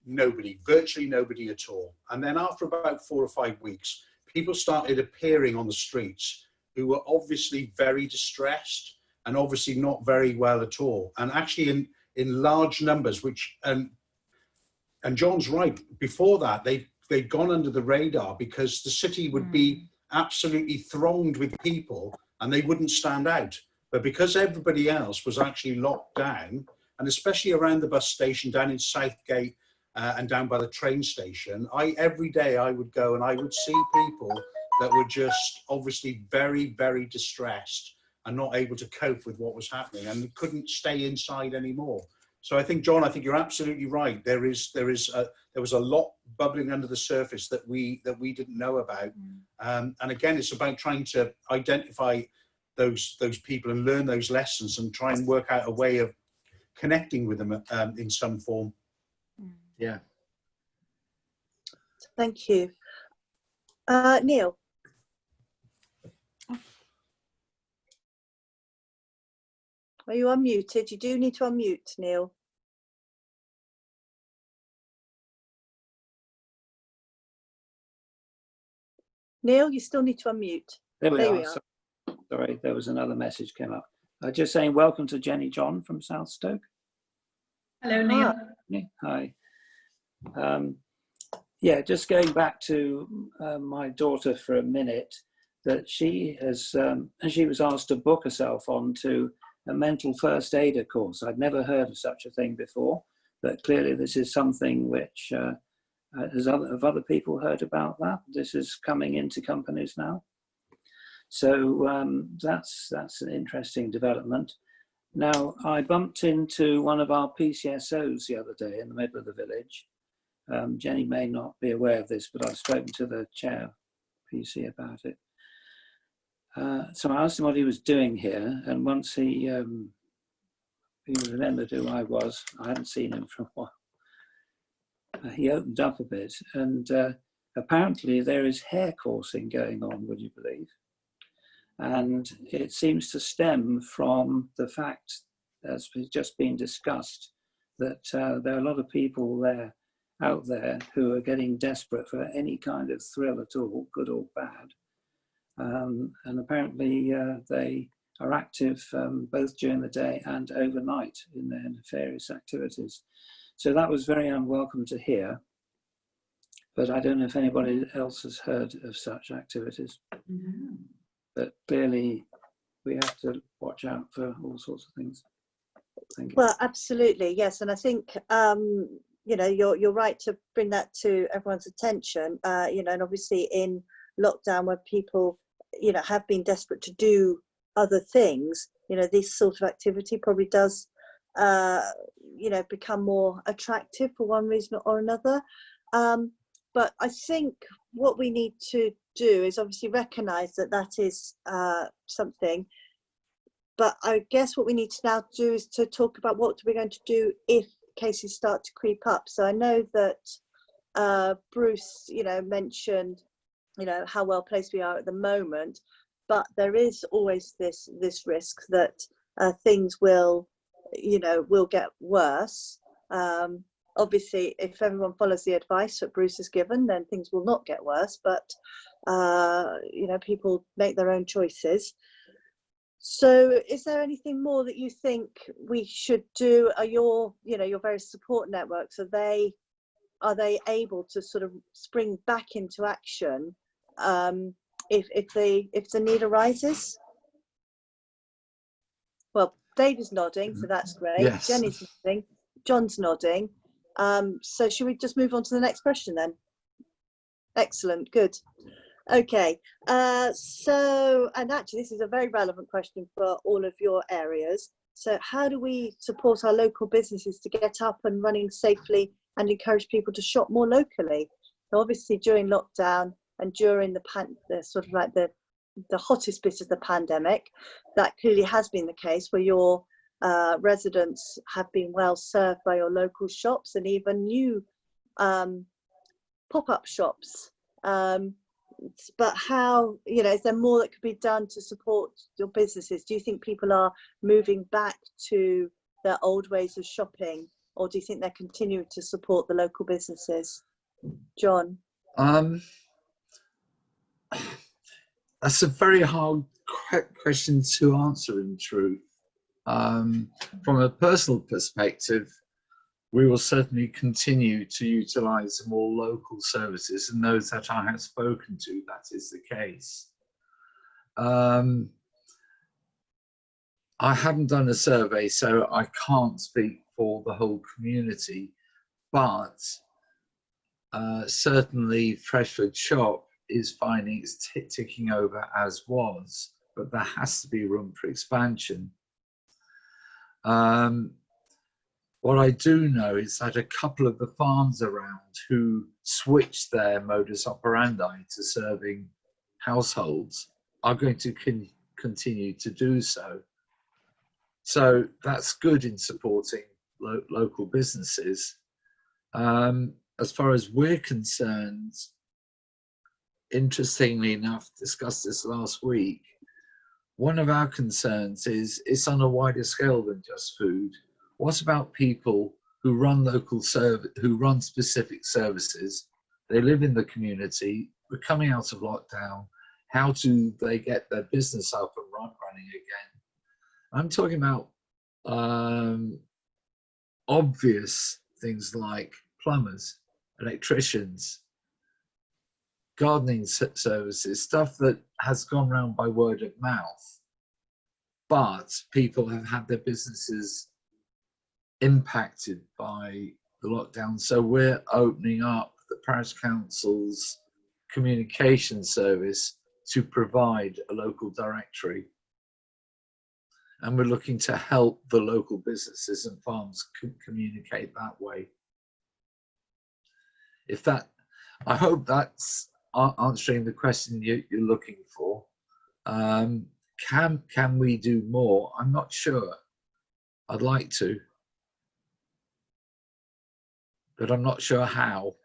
nobody, virtually nobody at all. And then after about 4 or 5 weeks, people started appearing on the streets who were obviously very distressed and obviously not very well at all. And actually in large numbers, which, and John's right, before that, they'd gone under the radar because the city would be absolutely thronged with people and they wouldn't stand out. But because everybody else was actually locked down, and especially around the bus station, down in Southgate, and down by the train station, every day I would go and I would see people that were just obviously very, very distressed and not able to cope with what was happening and couldn't stay inside anymore. So I think, John, I think you're absolutely right. There was a lot bubbling under the surface that we didn't know about. And again, it's about trying to identify those people and learn those lessons and try and work out a way of connecting with them in some form. Yeah. Thank you. Neil. Are you unmuted? You do need to unmute, Neil. Neil, you still need to unmute. There we are. Sorry, there was another message came up. Just saying welcome to Jenny John from South Stoke. Hello, Neil. Hi. Yeah, just going back to my daughter for a minute, that she has, and she was asked to book herself onto a mental first aider course. I'd never heard of such a thing before, but clearly this is something which, have other people heard about that? This is coming into companies now. So that's an interesting development. Now, I bumped into one of our PCSOs the other day in the middle of the village. Jenny may not be aware of this, but I've spoken to the chair PC about it. So I asked him what he was doing here, and once he remembered who I was, I hadn't seen him for a while. He opened up a bit, and apparently there is hair coursing going on, would you believe? And it seems to stem from the fact, as has just been discussed, that there are a lot of people out there who are getting desperate for any kind of thrill at all, good or bad. And apparently they are active both during the day and overnight in their nefarious activities. So that was very unwelcome to hear, but I don't know if anybody else has heard of such activities. Mm-hmm. But clearly we have to watch out for all sorts of things. Thank you. Well, absolutely, yes. And I think, you know, you're right to bring that to everyone's attention, you know, and obviously in lockdown where people, you know, have been desperate to do other things, you know, this sort of activity probably does, you know, become more attractive for one reason or another. But I think what we need to do is obviously recognise that that is something. But I guess what we need to now do is to talk about what we're going to do if cases start to creep up. So I know that Bruce, you know, mentioned, you know, how well placed we are at the moment, but there is always this risk that things will, you know, will get worse. Obviously, if everyone follows the advice that Bruce has given, then things will not get worse, but, you know, people make their own choices. So is there anything more that you think we should do? Are your various support networks, are they able to sort of spring back into action if the need arises? Well, Dave is nodding, so that's great. Yes. Jenny's nodding. John's nodding. So should we just move on to the next question then? Excellent, good. Okay, so, and actually this is a very relevant question for all of your areas. So how do we support our local businesses to get up and running safely and encourage people to shop more locally? So obviously during lockdown and during the sort of like the hottest bit of the pandemic, that clearly has been the case where your residents have been well served by your local shops and even new pop-up shops. But how, you know, is there more that could be done to support your businesses? Do you think people are moving back to their old ways of shopping, or do you think they're continuing to support the local businesses? John? That's a very hard question to answer, in truth. From a personal perspective, we will certainly continue to utilise more local services, and those that I have spoken to, that is the case. I haven't done a survey, so I can't speak for the whole community, but certainly Freshford Shop is finding it's ticking over as was, but there has to be room for expansion. What I do know is that a couple of the farms around who switched their modus operandi to serving households are going to continue to do so. So that's good in supporting local businesses. As far as we're concerned, interestingly enough, discussed this last week, one of our concerns is it's on a wider scale than just food. What about people who run who run specific services? They live in the community. We're coming out of lockdown. How do they get their business up and running again? I'm talking about obvious things like plumbers, electricians, gardening services, stuff that has gone around by word of mouth. but people have had their businesses impacted by the lockdown. So we're opening up the parish council's communication service to provide a local directory. And we're looking to help the local businesses and farms communicate that way. If that, I hope that's answering the question you're looking for. Can we do more? I'm not sure. I'd like to, but I'm not sure how.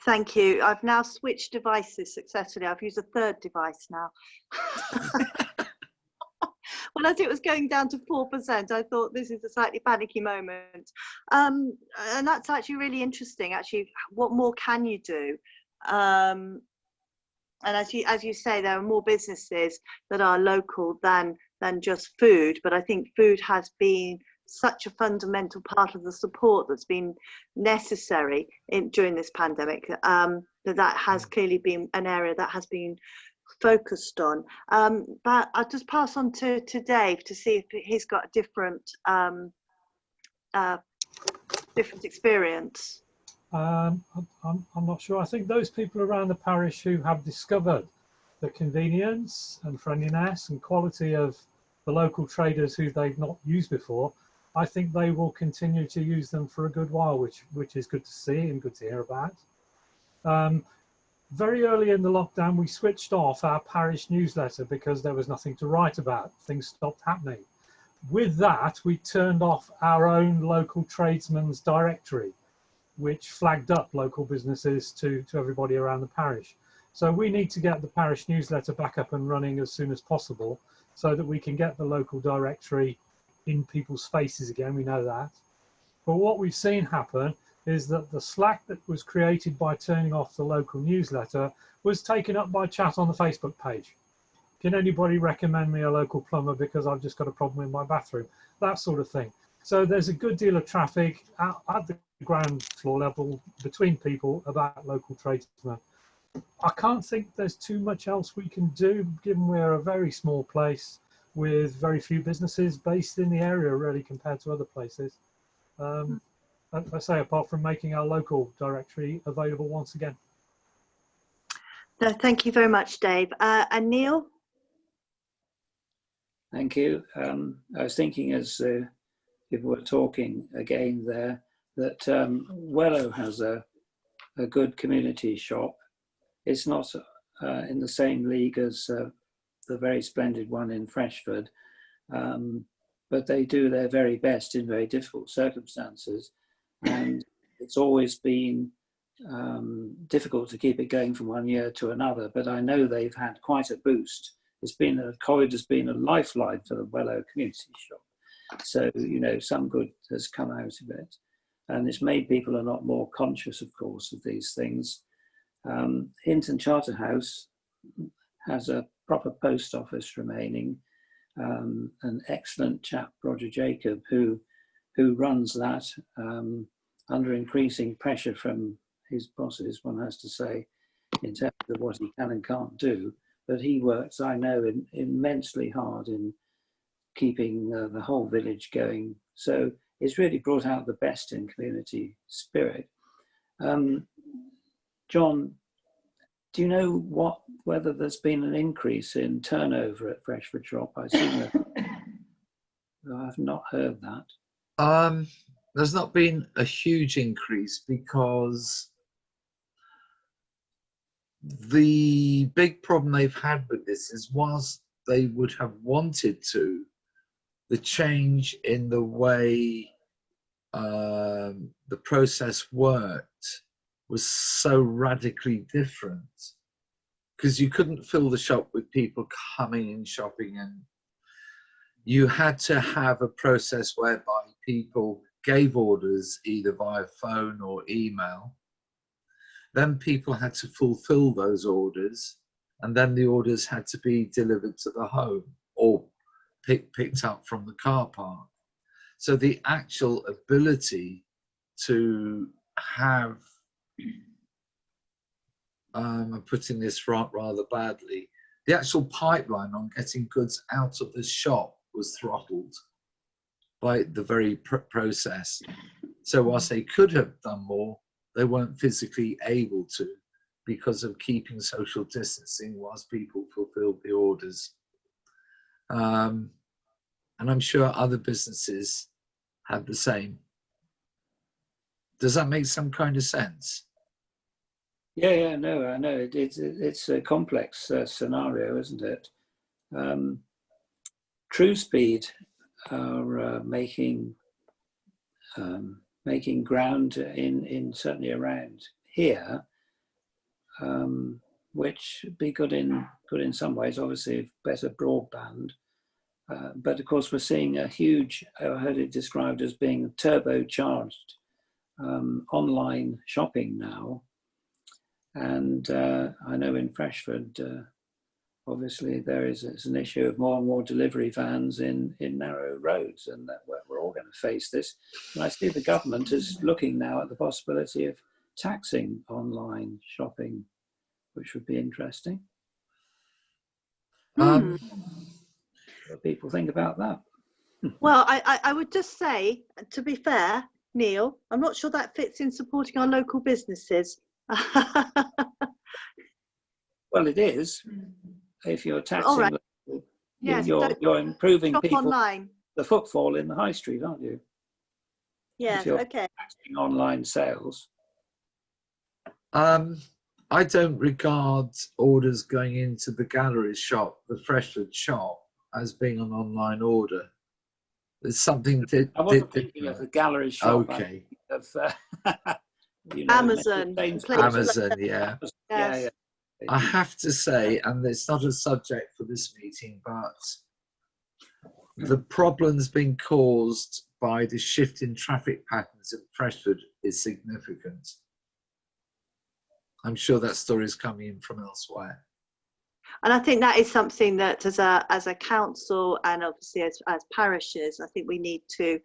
Thank you. I've now switched devices successfully. I've used a third device now. Well, as it was going down to 4%, I thought this is a slightly panicky moment. And that's actually really interesting. Actually, what more can you do? And as you say, there are more businesses that are local than just food. But I think food has been such a fundamental part of the support that's been necessary during this pandemic, that has clearly been an area that has been focused on. But I'll just pass on to Dave to see if he's got a different experience. I'm not sure. I think those people around the parish who have discovered the convenience and friendliness and quality of the local traders who they've not used before, I think they will continue to use them for a good while, which is good to see and good to hear about. Very early in the lockdown, we switched off our parish newsletter because there was nothing to write about. Things stopped happening. With that, we turned off our own local tradesmen's directory, which flagged up local businesses to everybody around the parish. So we need to get the parish newsletter back up and running as soon as possible so that we can get the local directory in people's faces again. We know that. But what we've seen happen is that the slack that was created by turning off the local newsletter was taken up by chat on the Facebook page. Can anybody recommend me a local plumber because I've just got a problem in my bathroom? That sort of thing. So there's a good deal of traffic at the ground floor level between people about local tradesmen. I can't think there's too much else we can do, given we're a very small place with very few businesses based in the area, really, compared to other places. I say, apart from making our local directory available once again. No, thank you very much, Dave. And Neil? Thank you. I was thinking as people were talking again there that Wellow has a good community shop. It's not in the same league as the very splendid one in Freshford, but they do their very best in very difficult circumstances. And it's always been difficult to keep it going from one year to another, but I know they've had quite a boost. COVID has been a lifeline for the Wellow community shop. So, you know, some good has come out of it. And it's made people a lot more conscious, of course, of these things. Hinton Charterhouse has a proper post office remaining. An excellent chap, Roger Jacob, who runs that under increasing pressure from his bosses, one has to say, in terms of what he can and can't do. But he works, I know, immensely hard in keeping the whole village going. So it's really brought out the best in community spirit. John, do you know whether there's been an increase in turnover at Freshford Shop? I assume that I've not heard that. There's not been a huge increase because the big problem they've had with this is, whilst they would have wanted to, the change in the way the process worked was so radically different, because you couldn't fill the shop with people coming in shopping, and you had to have a process whereby people gave orders either via phone or email. Then people had to fulfill those orders, and then the orders had to be delivered to the home or picked up from the car park. So the actual ability to have, I'm putting this rather badly, the actual pipeline on getting goods out of the shop was throttled by the very process. So whilst they could have done more, they weren't physically able to because of keeping social distancing whilst people fulfilled the orders. And I'm sure other businesses have the same. Does that make some kind of sense? Yeah, no, I know it's a complex scenario, isn't it? True Speed are making ground in certainly around here, which would be good in some ways. Obviously, better broadband, but of course we're seeing a huge. I heard it described as being turbocharged online shopping now. And I know in Freshford, obviously it's an issue of more and more delivery vans in narrow roads, and that we're all going to face this. And I see the government is looking now at the possibility of taxing online shopping, which would be interesting. What do people think about that? Well, I would just say, to be fair, Neil, I'm not sure that fits in supporting our local businesses. Well, it is. If you're taxing, right. Yes, you're improving people online. The footfall in the high street, aren't you? Yes, okay. Taxing online sales. I don't regard orders going into the galleries shop, the Freshford shop, as being an online order. There's something that I wasn't thinking of the gallery shop. Okay. Amazon. Amazon, yeah. Yes. Yeah. I have to say, and it's not a subject for this meeting, but the problems being caused by the shift in traffic patterns at Freshford is significant. I'm sure that story is coming in from elsewhere. And I think that is something that as a council and obviously as parishes, I think we need to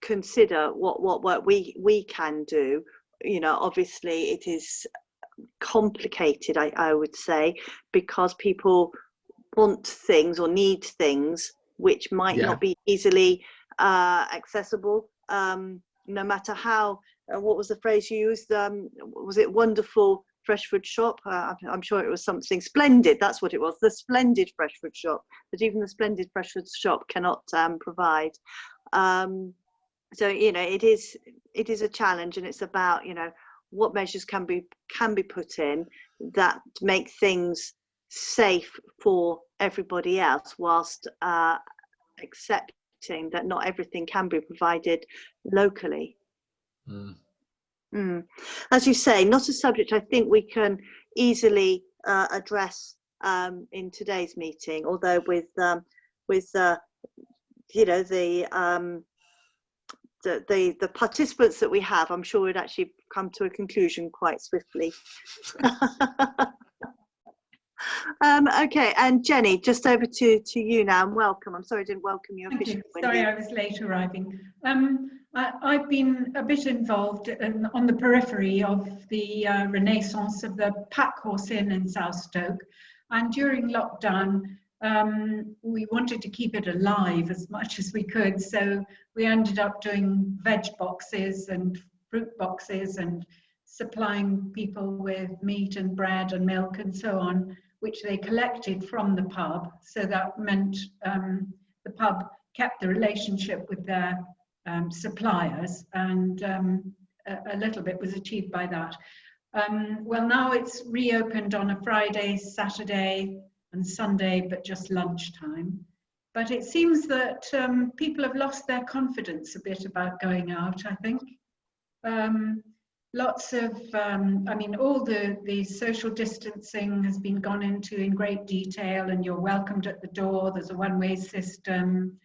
consider what we can do. You know, obviously it is complicated, I would say, because people want things or need things which might not be easily accessible, no matter how, what was the phrase you used? Was it wonderful Freshford shop? I'm sure it was something splendid. That's what it was, the splendid Freshford shop that even the splendid Freshford shop cannot provide. So, you know, it is a challenge, and it's about, you know, what measures can be put in that make things safe for everybody else, whilst accepting that not everything can be provided locally. As you say, not a subject I think we can easily address in today's meeting, although with you know, the participants that we have, I'm sure we'd actually come to a conclusion quite swiftly. Okay, and Jenny, just over to you now, and welcome. I'm sorry I didn't welcome you officially. Sorry, I was late arriving. I've been a bit involved on the periphery of the renaissance of the Pack Horse Inn in South Stoke, and during lockdown we wanted to keep it alive as much as we could, so we ended up doing veg boxes and fruit boxes and supplying people with meat and bread and milk and so on, which they collected from the pub. So that meant the pub kept the relationship with their suppliers, and a little bit was achieved by that. Well, now it's reopened on a Friday, Saturday and Sunday, but just lunchtime. But it seems that people have lost their confidence a bit about going out, I think. Lots of, I mean, all the social distancing has been gone into in great detail, and you're welcomed at the door. There's a one-way system,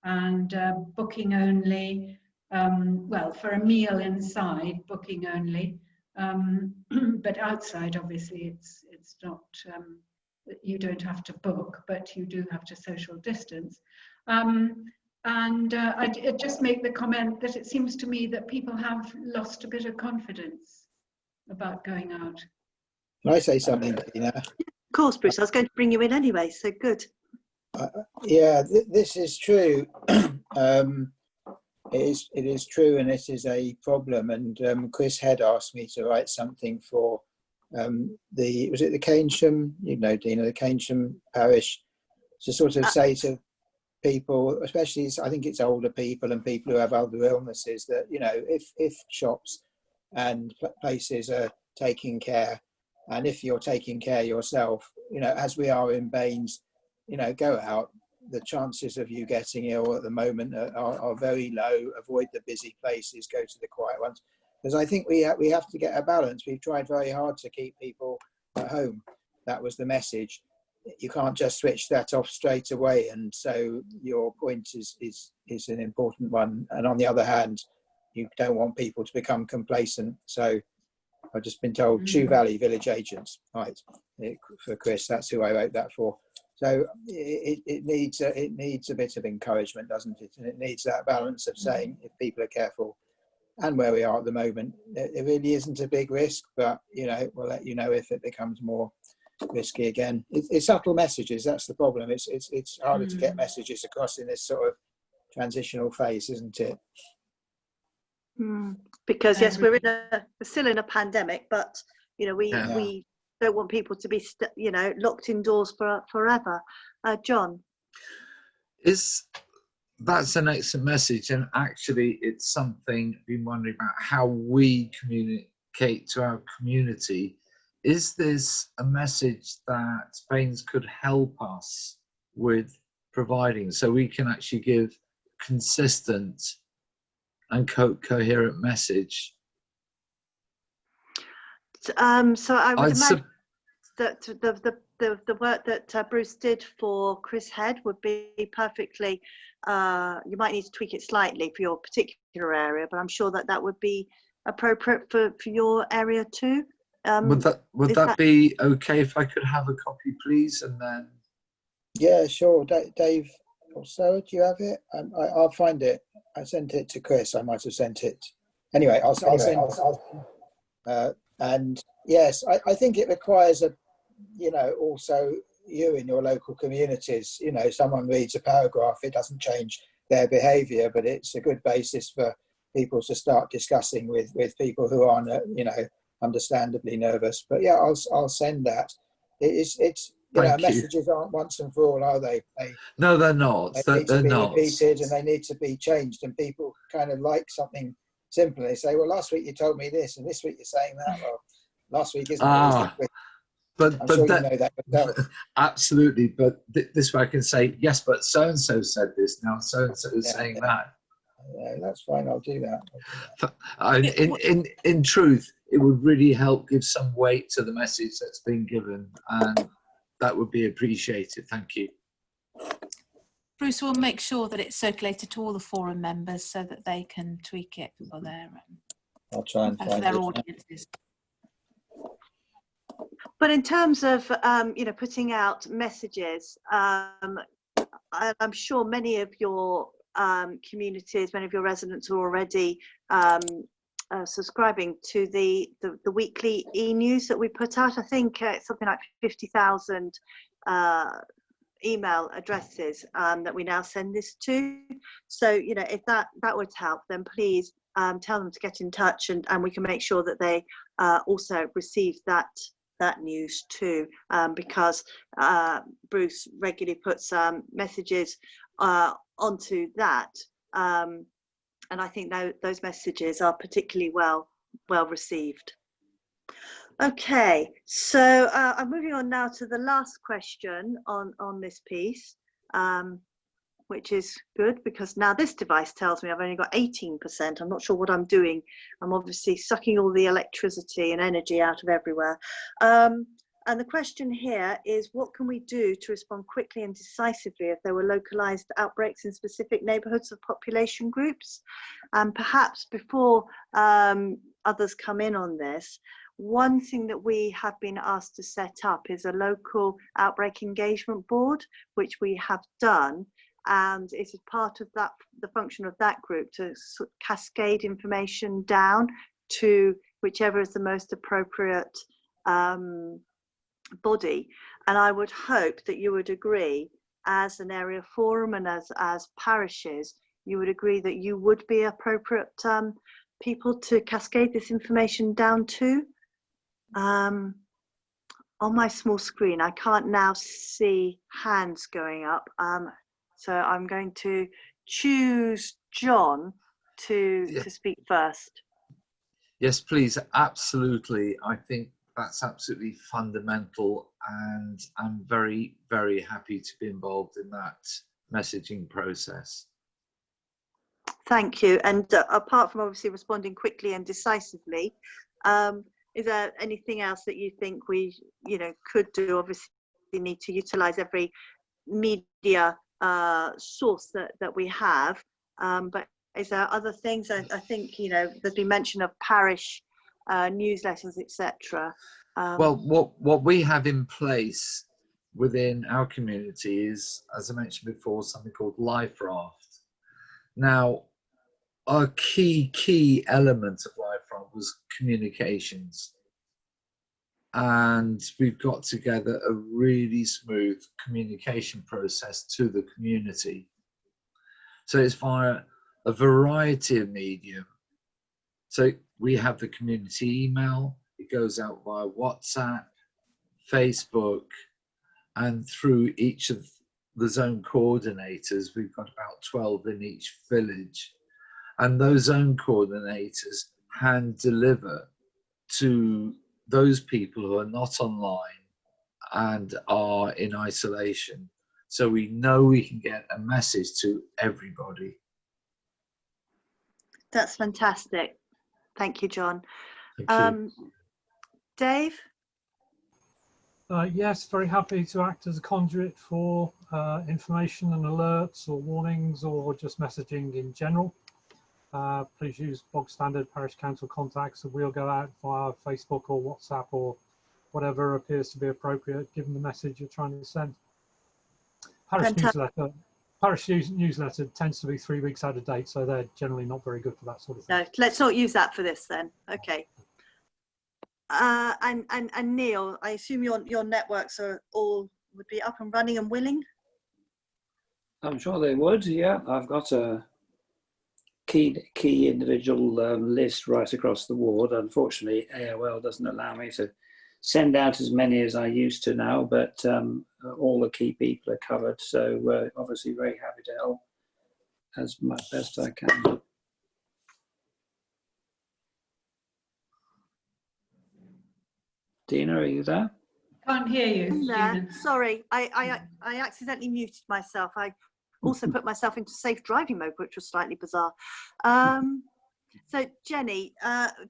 and booking only. Well, for a meal inside, booking only. But outside, obviously, it's not. You don't have to book, but you do have to social distance. I just make the comment that it seems to me that people have lost a bit of confidence about going out. Can I say something, Dina? Of course, Bruce, I was going to bring you in anyway, so good. Yeah, this is true. It is true, and it is a problem. And Chris Head asked me to write something for was it the Keynsham, Dean of the Keynsham parish, to sort of say to people, especially I think it's older people and people who have other illnesses, that if shops and places are taking care, and if you're taking care yourself, as we are in Baines, go out. The chances of you getting ill at the moment are very low. Avoid the busy places, go to the quiet ones, because I think we have to get a balance. We've tried very hard to keep people at home. That was the message. You can't just switch that off straight away, and so your point is an important one. And on the other hand, you don't want people to become complacent. So I've just been told Chew Valley Village Agents, right? For Chris, that's who I wrote that for. So it needs a bit of encouragement, doesn't it? And it needs that balance of saying, if people are careful, and where we are at the moment, it really isn't a big risk, but we'll let you know if it becomes more risky again. It's subtle messages. That's the problem. It's harder to get messages across in this sort of transitional phase, isn't it? Because yes, we're still in a pandemic, but we don't want people to be locked indoors forever. John, that's an excellent message, and actually it's something I've been wondering about, how we communicate to our community. Is this a message that Baines could help us with providing, so we can actually give consistent and coherent message? So I would imagine that the work that Bruce did for Chris Head would be perfectly, you might need to tweak it slightly for your particular area, but I'm sure that would be appropriate for your area too. Would that be okay if I could have a copy, please? And then yeah, sure. Dave or Sarah, do you have it? I'll find it. I sent it to Chris. I might have sent it. Anyway, I'll send it. And yes, I think it requires also you in your local communities. Someone reads a paragraph, it doesn't change their behaviour, but it's a good basis for people to start discussing with people who are, understandably nervous. But yeah, I'll send that. It's messages aren't once and for all, are they? No, they're not. They need to be not repeated, and they need to be changed. And people kind of like something simple. They say, "Well, last week you told me this, and this week you're saying that." Well, last week isn't this week. But sure you know that yourself. Absolutely. But this way I can say, yes, but so and so said this. Now so and so is saying that. Yeah, that's fine. I'll do that. In truth, it would really help give some weight to the message that's been given, and that would be appreciated. Thank you. Bruce will make sure that it's circulated to all the forum members so that they can tweak it for their I'll try and find their it. audiences. But in terms of putting out messages, I'm sure many of your communities, many of your residents are already subscribing to the weekly e-news that we put out. I think it's something like 50,000 email addresses that we now send this to. So if that would help, then please tell them to get in touch, and we can make sure that they also receive that news too, because Bruce regularly puts messages onto that, and I think those messages are particularly well received. Okay, so I'm moving on now to the last question on this piece, which is good, because now this device tells me I've only got 18%. I'm not sure what I'm doing. I'm obviously sucking all the electricity and energy out of everywhere. And the question here is, what can we do to respond quickly and decisively if there were localized outbreaks in specific neighborhoods or population groups? And perhaps before others come in on this, one thing that we have been asked to set up is a local outbreak engagement board, which we have done. And it is part of that, the function of that group, to cascade information down to whichever is the most appropriate body. And I would hope that you would agree, as an area forum and as parishes, you would agree that you would be appropriate people to cascade this information down to. On my small screen, I can't now see hands going up. So I'm going to choose John to speak first. Yes, please. Absolutely. I think that's absolutely fundamental, and I'm very, very happy to be involved in that messaging process. Thank you. And apart from obviously responding quickly and decisively, is there anything else that you think we, could do? Obviously, we need to utilize every media source that we have, but is there other things? I think, there's been mention of parish newsletters, etc. Well, what we have in place within our community is, as I mentioned before, something called Life Raft. Now, a key element of Life Raft was communications. And we've got together a really smooth communication process to the community. So it's via a variety of media. So we have the community email, it goes out via WhatsApp, Facebook, and through each of the zone coordinators. We've got about 12 in each village. And those zone coordinators hand deliver to those people who are not online and are in isolation. So we know we can get a message to everybody. That's fantastic. Thank you, John. Thank you. Dave? Yes, very happy to act as a conduit for information and alerts or warnings or just messaging in general. Please use bog standard parish council contacts, and we'll go out via Facebook or WhatsApp or whatever appears to be appropriate given the message you're trying to send. Parish newsletter tends to be 3 weeks out of date, so they're generally not very good for that sort of thing. No, let's not use that for this then. Okay. And Neil, I assume your networks are all would be up and running and willing? I'm sure they would, yeah. I've got a key individual list right across the ward. Unfortunately, AOL doesn't allow me to send out as many as I used to now, but all the key people are covered. So obviously very happy to help as much best I can. Dina, are you there? Can't hear you. There. Sorry, I accidentally muted myself. I also put myself into safe driving mode, which was slightly bizarre. So Jenny,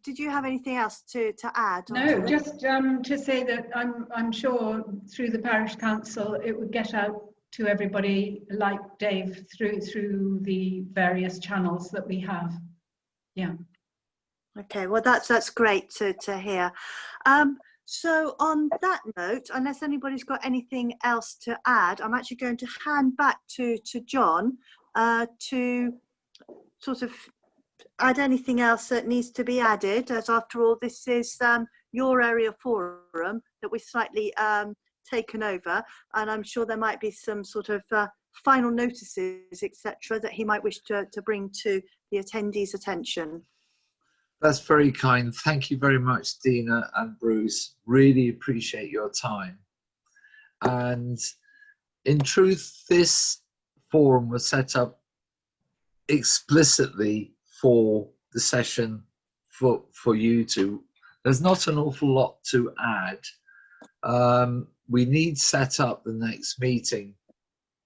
did you have anything else to add? No, just to say that I'm sure through the parish council it would get out to everybody like Dave through the various channels that we have. Yeah. Okay, well that's great to hear. So on that note, unless anybody's got anything else to add, I'm actually going to hand back to John to sort of add anything else that needs to be added, as after all this is your area forum that we've slightly taken over, and I'm sure there might be some sort of final notices, etc., that he might wish to bring to the attendees' attention. That's very kind. Thank you very much, Dina and Bruce. Really appreciate your time. And in truth, this forum was set up explicitly for the session for you two. There's not an awful lot to add. We need set up the next meeting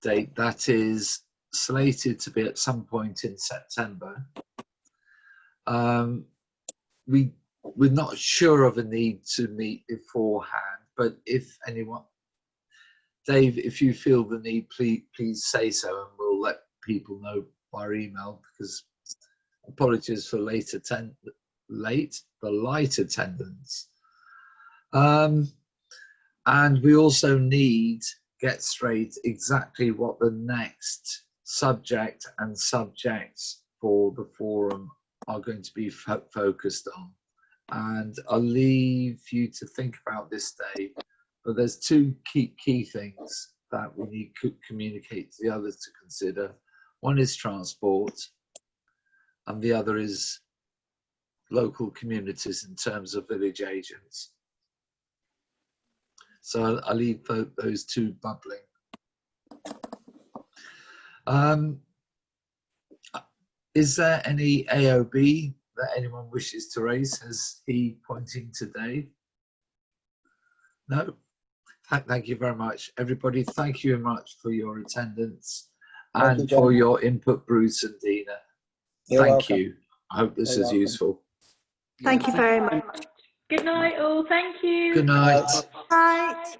date that is slated to be at some point in September. We're not sure of a need to meet beforehand, but if anyone, Dave, if you feel the need, please say so, and we'll let people know by email, because apologies for the light attendance. And we also need get straight exactly what the next subject and subjects for the forum are going to be focused on. And I'll leave you to think about this, Dave, But there's two key things that we need to communicate to the others to consider. One is transport, and the other is local communities in terms of village agents. So I'll leave those two bubbling. Is there any AOB that anyone wishes to raise? Has he pointing to Dave? No? Thank you very much. Everybody, thank you very much for your attendance and for your input, Bruce and Dina. Thank you. I hope this is useful. Thank you very much. Good night all. Thank you. Good night. Night.